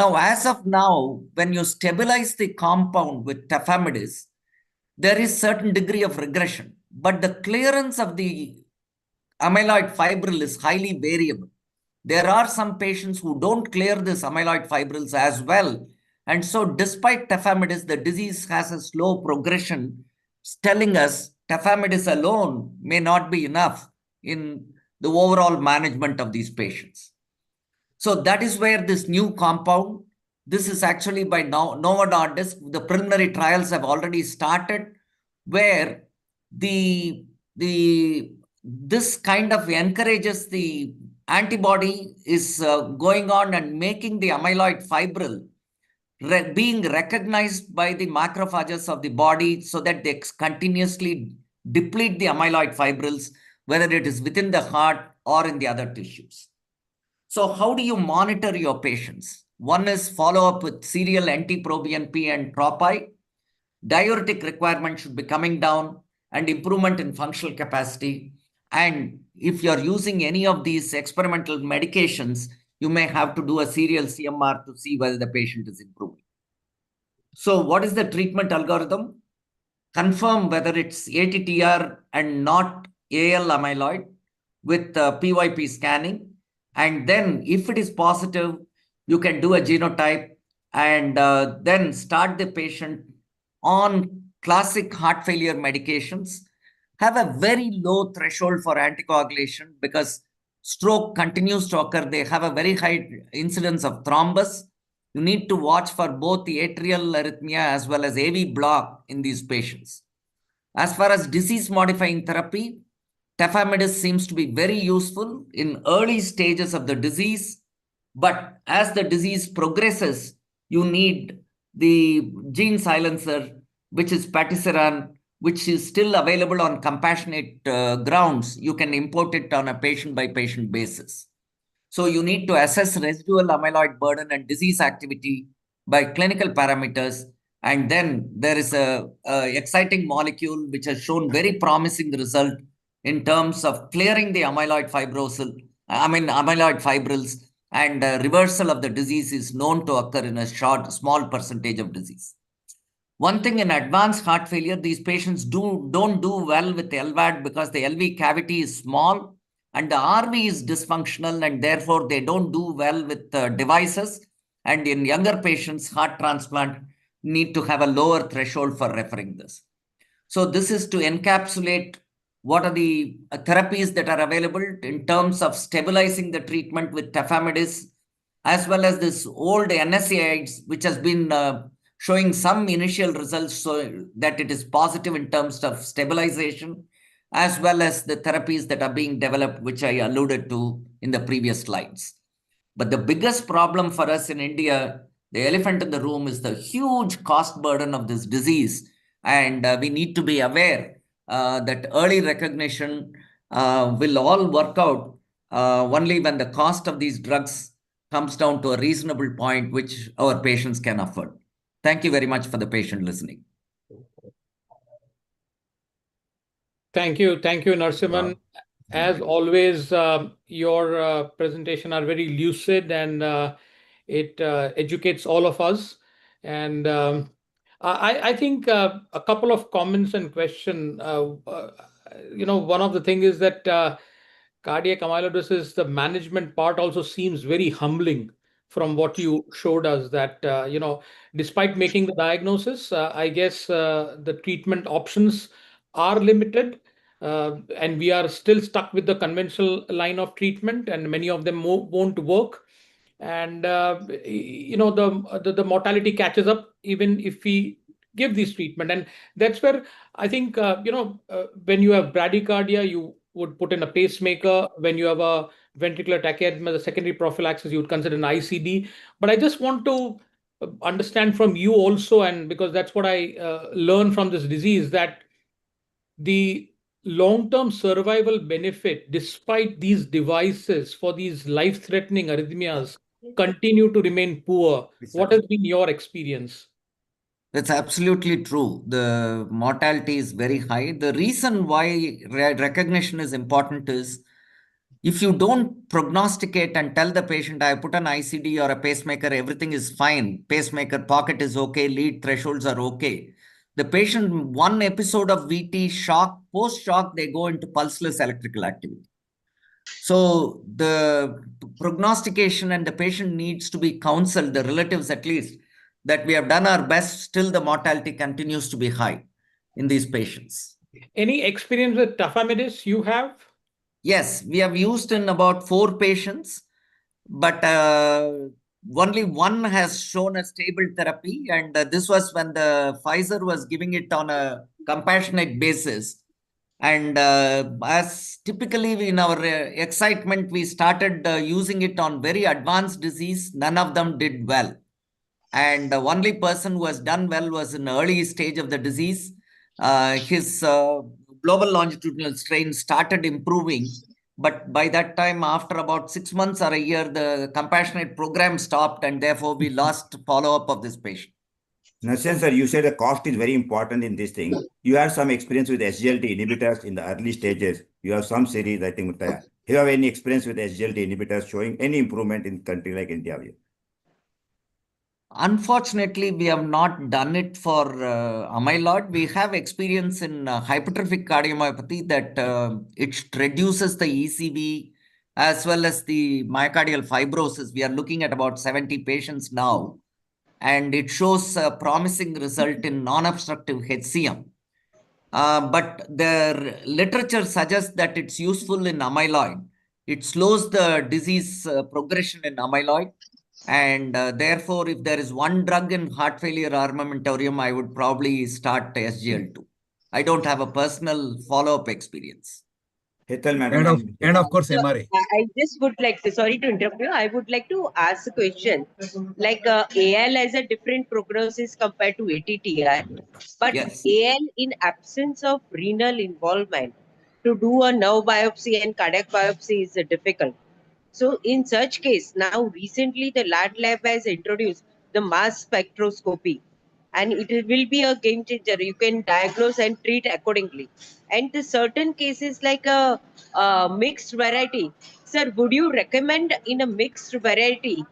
Now, as of now, when you stabilize the compound with tafamidis, there is certain degree of regression, but the clearance of the amyloid fibril is highly variable. There are some patients who don't clear this amyloid fibrils as well. And so despite tafamidis, the disease has a slow progression, telling us tafamidis alone may not be enough in the overall management of these patients. So that is where this new compound, this is actually by Novo Nordisk, the preliminary trials have already started, where this kind of encourages the antibody is going on and making the amyloid fibril being recognized by the macrophages of the body so that they continuously deplete the amyloid fibrils, whether it is within the heart or in the other tissues. So how do you monitor your patients? One is follow up with serial NT-proBNP and TROPI. Diuretic requirement should be coming down and improvement in functional capacity. And if you're using any of these experimental medications, you may have to do a serial CMR to see whether the patient is improving. So what is the treatment algorithm? Confirm whether it's ATTR and not AL amyloid with PYP scanning. And then if it is positive, you can do a genotype and then start the patient on classic heart failure medications. Have a very low threshold for anticoagulation because stroke continues to occur. They have a very high incidence of thrombus. You need to watch for both the atrial arrhythmia as well as AV block in these patients. As far as disease-modifying therapy, tafamidis seems to be very useful in early stages of the disease, but as the disease progresses, you need the gene silencer, which is patisiran, which is still available on compassionate grounds. You can import it on a patient-by-patient basis. So you need to assess residual amyloid burden and disease activity by clinical parameters. And then there is a exciting molecule which has shown very promising result in terms of clearing the amyloid fibrils, and reversal of the disease is known to occur in a small percentage of disease. One thing in advanced heart failure, these patients don't do well with LVAD because the LV cavity is small and the RV is dysfunctional, and therefore they don't do well with devices. And in younger patients, heart transplant need to have a lower threshold for referring this. So this is to encapsulate what are the therapies that are available in terms of stabilizing the treatment with tafamidis, as well as this old NSAIDs, which has been showing some initial results so that it is positive in terms of stabilization, as well as the therapies that are being developed, which I alluded to in the previous slides. But the biggest problem for us in India, the elephant in the room, is the huge cost burden of this disease. And we need to be aware that early recognition will all work out only when the cost of these drugs comes down to a reasonable point, which our patients can afford. Thank you very much for the patient listening. Thank you, Narasimhan. As always, your presentation are very lucid and it educates all of us. And I think a couple of comments and question. One of the thing is that cardiac amyloidosis, the management part also seems very humbling from what you showed us that, despite making the diagnosis, I guess the treatment options are limited. And we are still stuck with the conventional line of treatment, and many of them won't work. And the mortality catches up even if we give this treatment. And that's where I think when you have bradycardia, you would put in a pacemaker. When you have a ventricular tachyarrhythmia, the secondary prophylaxis, you would consider an ICD. But I just want to understand from you also, and because that's what I learned from this disease, that the long-term survival benefit, despite these devices for these life-threatening arrhythmias, continue to remain poor. What has been your experience? That's absolutely true. The mortality is very high. The reason why recognition is important is If you don't prognosticate and tell the patient, I put an ICD or a pacemaker, everything is fine, pacemaker pocket is okay, lead thresholds are okay. The patient, one episode of VT shock, post-shock, they go into pulseless electrical activity. So the prognostication and the patient needs to be counseled, the relatives at least, that we have done our best, still the mortality continues to be high in these patients. Any experience with tafamidis you have? Yes, we have used in about 4 patients, but only one has shown a stable therapy. And this was when the Pfizer was giving it on a compassionate basis. And as typically in our excitement, we started using it on very advanced disease. None of them did well. And the only person who has done well was in early stage of the disease. His global longitudinal strain started improving. But by that time, after about 6 months or a year, the compassionate program stopped, and therefore we lost follow-up of this patient. Narshan sir, you said the cost is very important in this thing. You had some experience with SGLT inhibitors in the early stages. You have some series, I think. Do you have any experience with SGLT inhibitors showing any improvement in country like India? Unfortunately, we have not done it for amyloid. We have experience in hypertrophic cardiomyopathy that it reduces the ECV as well as the myocardial fibrosis. We are looking at about 70 patients now, and it shows a promising result in non-obstructive HCM. But the literature suggests that it's useful in amyloid. It slows the disease progression in amyloid. And therefore, if there is one drug in heart failure armamentarium, I would probably start SGL2. I don't have a personal follow-up experience. And of course, MRA. I just would like to, sorry to interrupt you, I would like to ask a question. Like AL has a different prognosis compared to ATTR, but yes. AL in absence of renal involvement, to do a nerve biopsy and cardiac biopsy is difficult. So in such case, now recently the lab has introduced the mass spectroscopy, and it will be a game changer. You can diagnose and treat accordingly. And the certain cases like a mixed variety, sir, would you recommend in a mixed variety,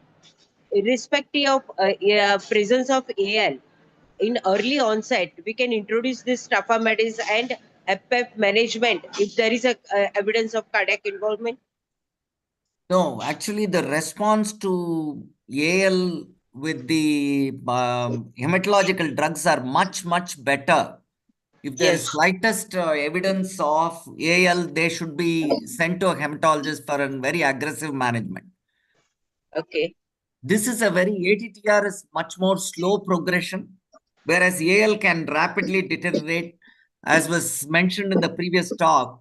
irrespective of presence of AL, in early onset, we can introduce this tafamidis and FF management if there is a evidence of cardiac involvement? No, actually, the response to AL with the hematological drugs are much, much better. If there is slightest evidence of AL, they should be sent to a hematologist for a very aggressive management. Okay. This is a very, ATTR is much more slow progression, whereas AL can rapidly deteriorate. As was mentioned in the previous talk,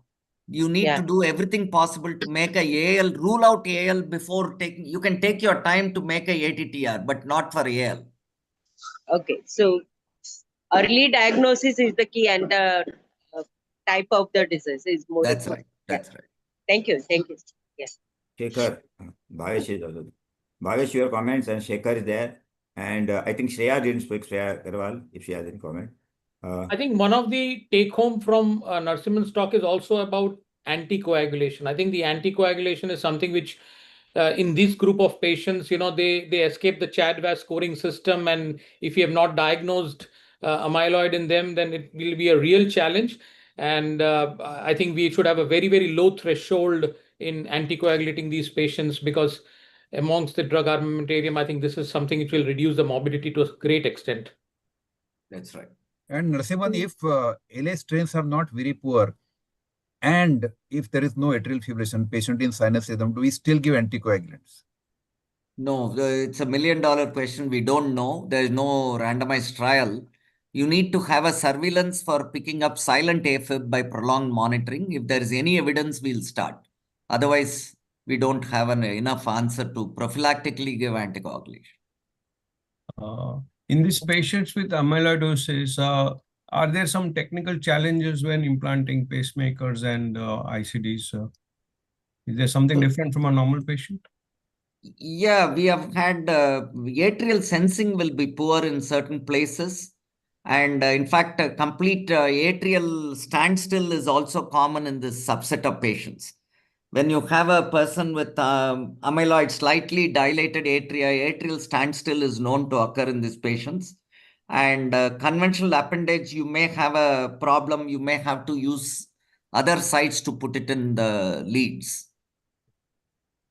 you need to do everything possible to make a AL, rule out AL before taking, you can take your time to make a ATTR, but not for AL. Okay, so early diagnosis is the key, and the type of the disease is more That's important. right. That's right. Thank you. Thank you. Yes. Shekhar, Bhavesh is also. Bhavesh, your comments, and Shekhar is there. And I think Shreya didn't speak, Shreya Agarwal, if she has any comment. I think one of the take home from Narasimhan's talk is also about anticoagulation. I think the anticoagulation is something which in this group of patients, they escape the CHA2DS2-VASc scoring system. And if you have not diagnosed amyloid in them, then it will be a real challenge. And I think we should have a very, very low threshold in anticoagulating these patients, because amongst the drug armamentarium, I think this is something which will reduce the morbidity to a great extent. That's right. And Narasimhan, if LA strains are not very poor, and if there is no atrial fibrillation, patient in sinus rhythm, do we still give anticoagulants? No, it's $1 million question. We don't know. There is no randomized trial. You need to have a surveillance for picking up silent AFib by prolonged monitoring. If there is any evidence, we'll start. Otherwise, we don't have enough answer to prophylactically give anticoagulation. In these patients with amyloidosis, are there some technical challenges when implanting pacemakers and ICDs? Is there something different from a normal patient? Yeah, we have had atrial sensing will be poor in certain places. And in fact, a complete atrial standstill is also common in this subset of patients. when you have a person with amyloid slightly dilated atria, atrial standstill is known to occur in these patients. And conventional appendage, you may have a problem. You may have to use other sites to put it in the leads.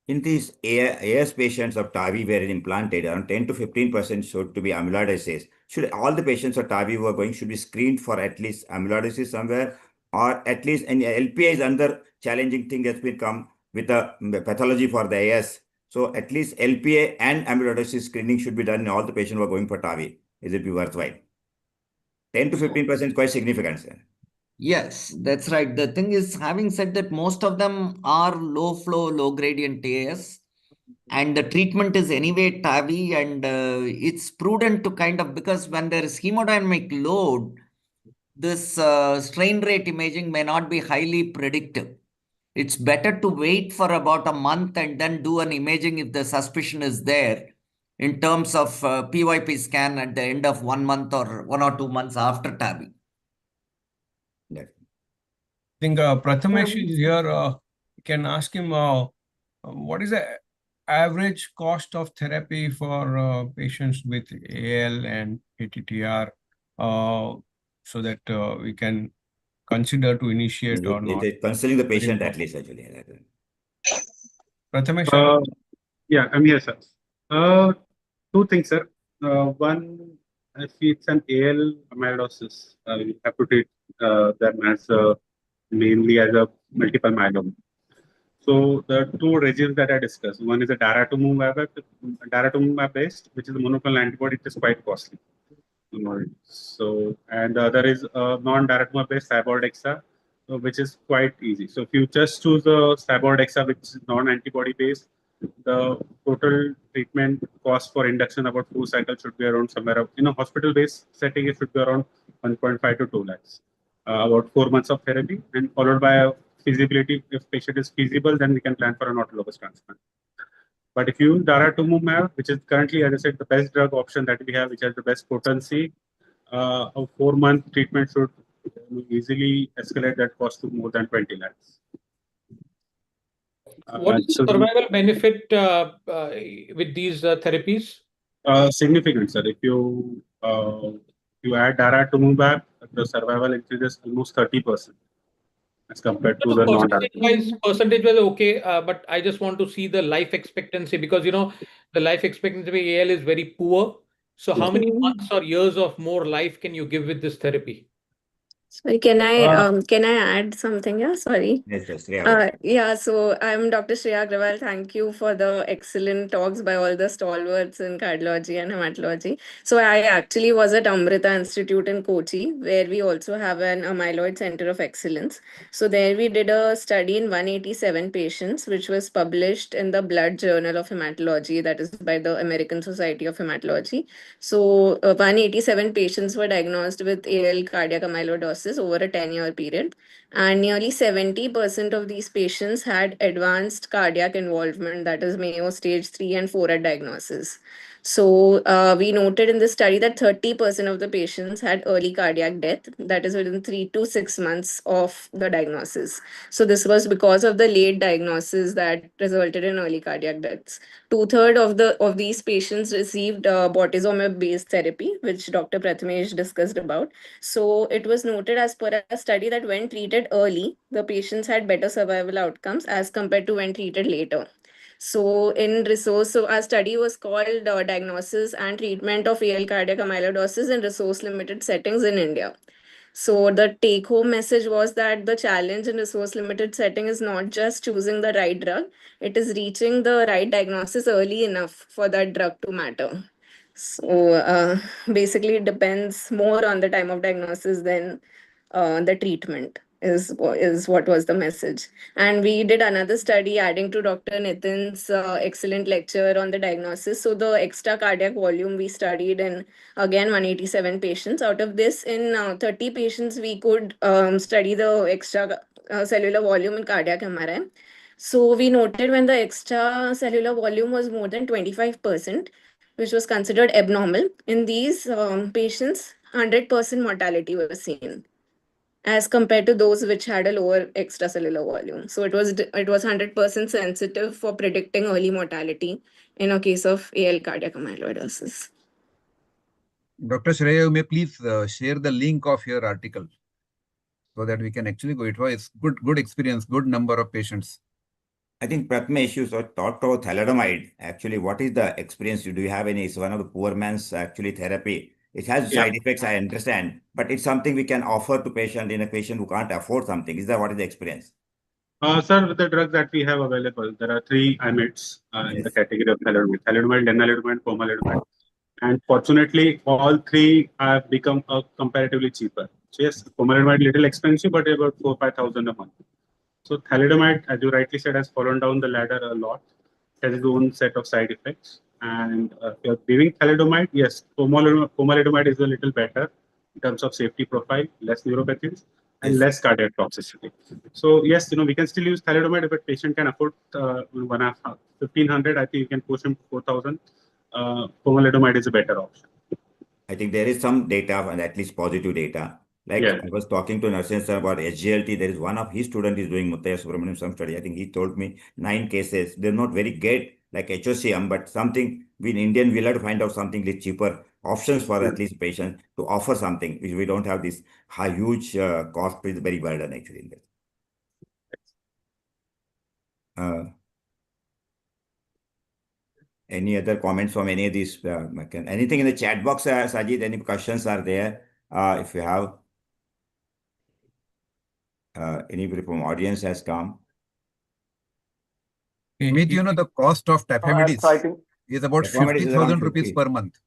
In these AS patients of TAVI were implanted, around 10 to 15% should to be amyloidosis. Should all the patients of TAVI who are going should be screened for at least amyloidosis somewhere, or at least any LPA is another challenging thing that's been come with the pathology for the AS. So at least LPA and amyloidosis screening should be done in all the patients who are going for TAVI. Is it be worthwhile? 10 to 15% is quite significant, sir. Yes, that's right. The thing is, having said that, most of them are low flow, low gradient AS, and the treatment is anyway TAVI, and it's prudent to kind of, because when there is hemodynamic load, this strain rate imaging may not be highly predictive. It's better to wait for about a month and then do an imaging if the suspicion is there in terms of PYP scan at the end of 1 month or 1 or 2 months after TAVI. I think Prathamesh is here. You can ask him what is the average cost of therapy for patients with AL and ATTR, so that we can consider to initiate or not. Considering the patient at least, actually. Prathamesh? Yeah, I'm here, sir. Two things, sir. One, if it's an AL amyloidosis, you have to treat them as mainly as a multiple myeloma. So the two regimes that I discussed, one is a daratumumab based, which is a monoclonal antibody. It is quite costly. So, and the other is non-daratumumab based cybordexa, which is quite easy. So if you just choose the cybordexa, which is non-antibody based, the total treatment cost for induction about 2 cycles should be around somewhere in a hospital-based setting. It should be around 1.5 to 2 lakhs. About 4 months of therapy, and followed by a feasibility. If patient is feasible, then we can plan for an autologous transplant. But if you use daratumumab, which is currently, as I said, the best drug option that we have, which has the best potency, a 4-month treatment should easily escalate that cost to more than 20 lakhs. What is the survival benefit with these therapies? Significant, sir. If you add daratumumab, the survival increases almost 30% as compared to the non-daratumumab. Percentage was okay, but I just want to see the life expectancy, because the life expectancy of AL is very poor. So how many months or years of more life can you give with this therapy? Sorry, can I add something? Yeah, sorry. Yes, yeah, so I'm Dr. Shreya Agrawal. Thank you for the excellent talks by all the stalwarts in cardiology and hematology. So I actually was at Amrita Institute in Kochi, where we also have an amyloid center of excellence. So there we did a study in 187 patients, which was published in the Blood Journal of Hematology, that is by the American Society of Hematology. So 187 patients were diagnosed with AL cardiac amyloidosis over a 10-year period, and nearly 70% of these patients had advanced cardiac involvement, that is Mayo stage 3 and 4 at diagnosis. So we noted in this study that 30% of the patients had early cardiac death, that is within 3 to 6 months of the diagnosis. So this was because of the late diagnosis that resulted in early cardiac deaths. 2/3 of these patients received bortezomib-based therapy, which Dr. Prathamesh discussed about. So it was noted as per a study that when treated early, the patients had better survival outcomes as compared to when treated later. So our study was called Diagnosis and Treatment of AL Cardiac Amyloidosis in Resource-Limited Settings in India. So the take-home message was that the challenge in resource-limited setting is not just choosing the right drug, it is reaching the right diagnosis early enough for that drug to matter. So basically, it depends more on the time of diagnosis than the treatment is what was the message. And we did another study adding to Dr. Nitin's excellent lecture on the diagnosis. So the extra cardiac volume we studied in, again, 187 patients. Out of this, in 30 patients, we could study the extra cellular volume in cardiac MRI. So we noted when the extra cellular volume was more than 25%, which was considered abnormal, in these patients, 100% mortality was seen. as compared to those which had a lower extracellular volume. So it was 100% sensitive for predicting early mortality in a case of AL cardiac amyloidosis. Dr. Shreya, you may please share the link of your article so that we can actually go. It was good experience, good number of patients. I think Pratmesh, you talked about thalidomide. Actually, what is the experience? Do you have any? It's one of the poor man's actually therapy. It has side effects, I understand, but it's something we can offer to patient in a patient who can't afford something. Is that what is the experience? Sir, with the drugs that we have available, there are three IMIDs in the category of thalidomide: thalidomide, lenalidomide, pomalidomide. And fortunately, all three have become comparatively cheaper. So yes, pomalidomide little expensive, but about 4,000-5,000 a month. So thalidomide, as you rightly said, has fallen down the ladder a lot. It has its own set of side effects. And if you're giving thalidomide, yes, pomalidomide is a little better in terms of safety profile, less neuropathies, and less cardiac toxicity. So yes, we can still use thalidomide if a patient can afford 1,500. I think you can push him to 4,000. Pomalidomide is a better option. I think there is some data, and at least positive data. Like I was talking to Narsin sir about SGLT. There is one of his students is doing Muttaya Subramaniam some study. I think he told me 9 cases. They're not very great like HOCM, but something we in Indian we'll have to find out something little cheaper options for at least patients to offer something which we don't have this huge cost is very burden actually in that. Any other comments from any of these? Anything in the chat box, Sajid? Any questions are there? If you have anybody from audience has come. Meet, the cost of tafamidis is about 50,000 rupees per month.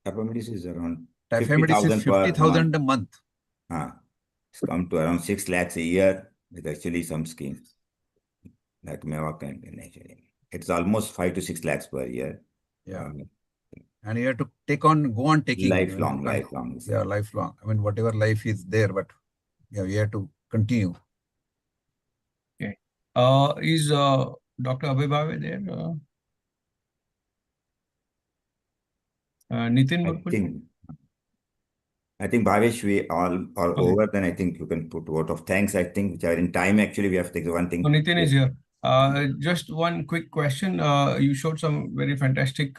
Tafamidis is around tafamidis is 50,000 a month. It's come to around 6 lakhs a year with actually some schemes like Mevak and actually. It's almost 5 to 6 lakhs per year. Yeah. And you have to go on taking. Lifelong. Yeah, lifelong. I mean, whatever life is there, but yeah, we have to continue. Okay. Is Dr. Abhay there? Nitin? I think Bhavesh, we all are over. Then I think you can put vote of thanks. I think which are in time. Actually, we have to take one thing. So Nitin is here. Just one quick question. You showed some very fantastic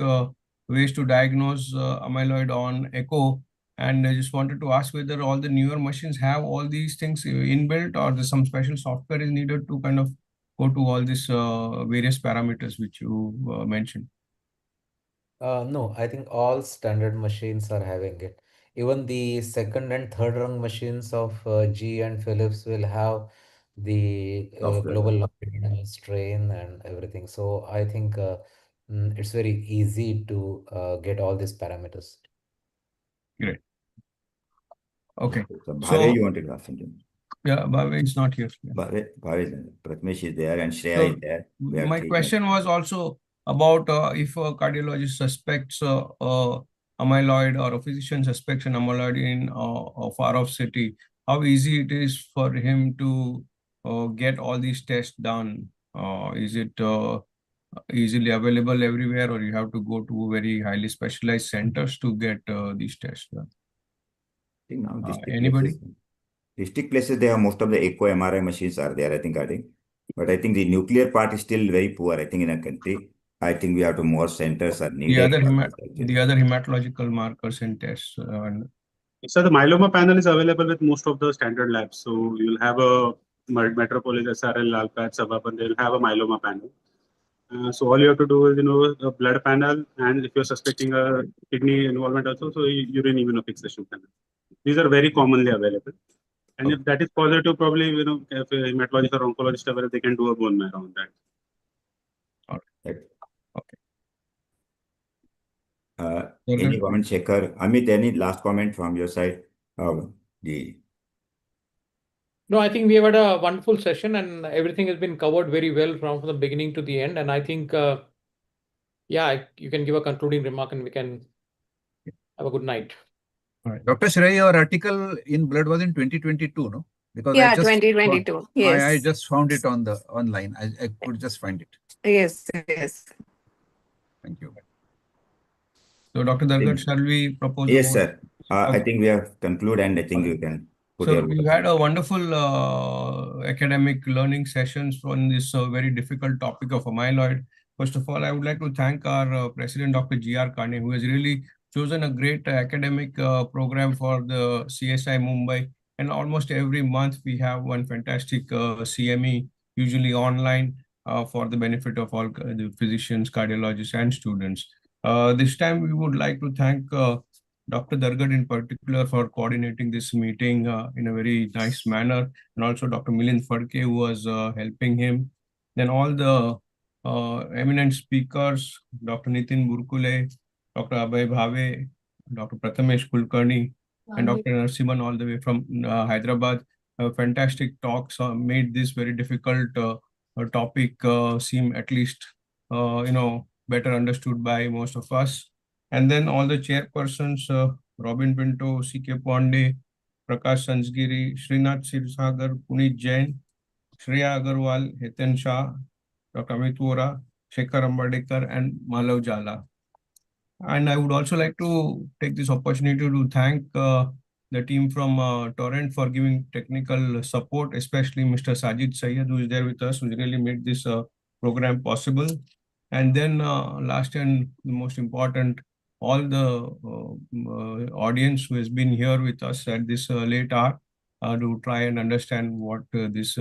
ways to diagnose amyloid on echo, and I just wanted to ask whether all the newer machines have all these things inbuilt, or there's some special software is needed to kind of go to all these various parameters which you mentioned. No, I think all standard machines are having it. Even the second and third rung machines of GE and Philips will have the global longitudinal strain and everything. So I think it's very easy to get all these parameters. Great. Okay. So Bhave, you wanted to ask something? Yeah, Bhave is not here. Bhave, Pratmesh is there and Shreya is there. My question was also about if a cardiologist suspects amyloid or a physician suspects an amyloid in a far-off city, how easy it is for him to get all these tests done? Is it easily available everywhere, or you have to go to very highly specialized centers to get these tests done? I think now anybody? District places, they have most of the echo MRI machines are there, I think. But I think the nuclear part is still very poor, I think, in a country. I think we have to more centers are needed. The other hematological markers and tests. So the myeloma panel is available with most of the standard labs. So you'll have a Metropolis, SRL, Lalpat, Suburban, they'll have a myeloma panel. So all you have to do is, a blood panel, and if you're suspecting a kidney involvement also, so urine immunofixation panel. These are very commonly available. And if that is positive, probably, if a hematologist or oncologist available, they can do a bone marrow on that. All right. Okay. Any comment, Shekhar? Amit, any last comment from your side? No, I think we have had a wonderful session and everything has been covered very well from the beginning to the end. And I think, you can give a concluding remark and we can have a good night. All right. Dr. Shreya, your article in Blood was in 2022, no? Because 2022. Yes. I just found it on the online. I could just find it. Yes. Thank you. So, Dr. Dargat, shall we propose? Yes, sir. I think we have concluded, and I think you can So we've had a wonderful academic learning sessions on this very difficult topic of amyloid. First of all, I would like to thank our President, Dr. G.R. Kane, who has really chosen a great academic program for the CSI Mumbai. And almost every month we have one fantastic CME, usually online, for the benefit of all the physicians, cardiologists, and students. This time we would like to thank Dr. Dargad in particular for coordinating this meeting in a very nice manner, and also Dr. Milind Phadke who was helping him. Then all the eminent speakers, Dr. Nitin Burkule, Dr. Abhay Bhave, Dr. Prathamesh Kulkarni, and Dr. Narasimhan all the way from Hyderabad. Fantastic talks made this very difficult topic seem at least better understood by most of us. And then all the chairpersons, Robin Pinto, C.K. Pandey, Prakash Sansgiri, Srinath Sirsagar, Puneet Jain, Shreya Agarwal, Hiten Shah, Dr. Amit Vora, Shekhar Ambadekar, and Malav Jala. And I would also like to take this opportunity to thank the team from Torrent for giving technical support, especially Mr. Sajid Syed, who is there with us, who really made this program possible. And then last and the most important, all the audience who has been here with us at this late hour to try and understand what this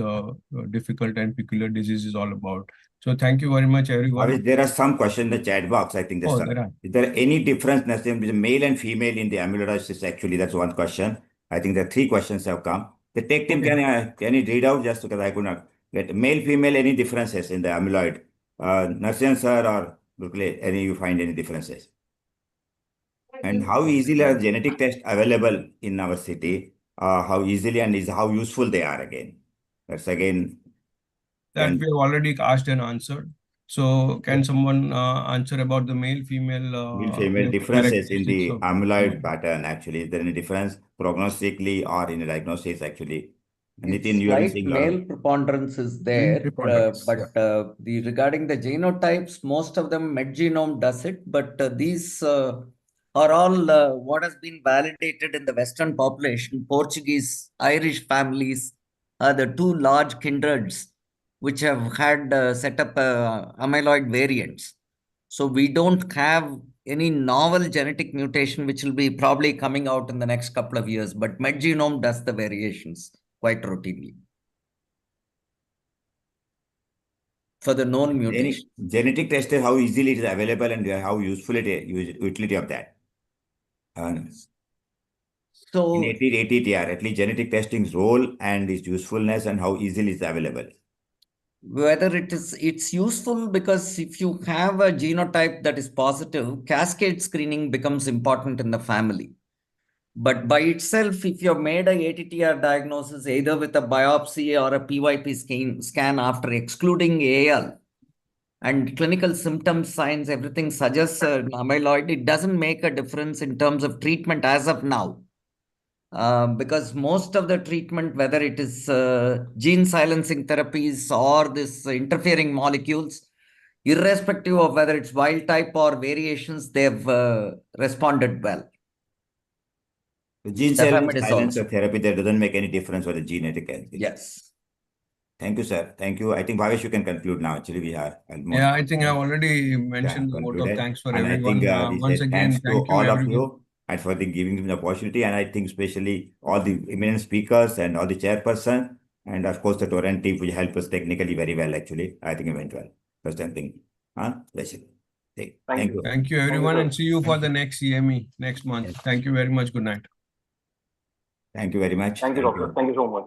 difficult and peculiar disease is all about. So thank you very much, everyone. There are some questions in the chat box. I think is there any difference between male and female in the amyloidosis? Actually, that's one question. I think there are 3 questions have come. The tech team, can you read out just because I could not get male, female, any differences in the amyloid? Narasimhan sir or Burkle, any you find any differences? And how easily are genetic tests available in our city? How easily and how useful they are again? That's again. That we have already asked and answered. So can someone answer about the male-female differences in the amyloid pattern? Actually, is there any difference prognostically or in diagnosis? Actually, Nitin, you have seen male preponderance is there, but regarding the genotypes, most of them medgenome does it, but these are all what has been validated in the Western population. Portuguese, Irish families are the 2 large kindreds which have had set up amyloid variants. So we don't have any novel genetic mutation which will be probably coming out in the next couple of years, but medgenome does the variations quite routinely for the known mutation. Any genetic test, how easily it is available and how useful it is, utility of that? So in ATTR, at least genetic testing's role and its usefulness and how easily it's available. Whether it's useful because if you have a genotype that is positive, cascade screening becomes important in the family. But by itself, if you've made a ATTR diagnosis, either with a biopsy or a PYP scan after excluding AL, and clinical symptoms, signs, everything suggests amyloid, it doesn't make a difference in terms of treatment as of now. Because most of the treatment, whether it is gene silencing therapies or this interfering molecules, irrespective of whether it's wild type or variations, they've responded well. The gene silencer therapy, that doesn't make any difference for the genetic health. Yes. Thank you, sir. Thank you. I think Bhavesh, you can conclude now. Actually, we have almost. Yeah, I think I've already mentioned the vote of thanks for everyone. Once again, thanks to all of you and for giving me the opportunity. And I think especially all the eminent speakers and all the chairperson and of course the Torrent team which helped us technically very well. Actually, I think it went well. First time thing. Thank you. Thank you, everyone, and see you for the next CME next month. Thank you very much. Good night. Thank you very much. Thank you, doctor. Thank you so much.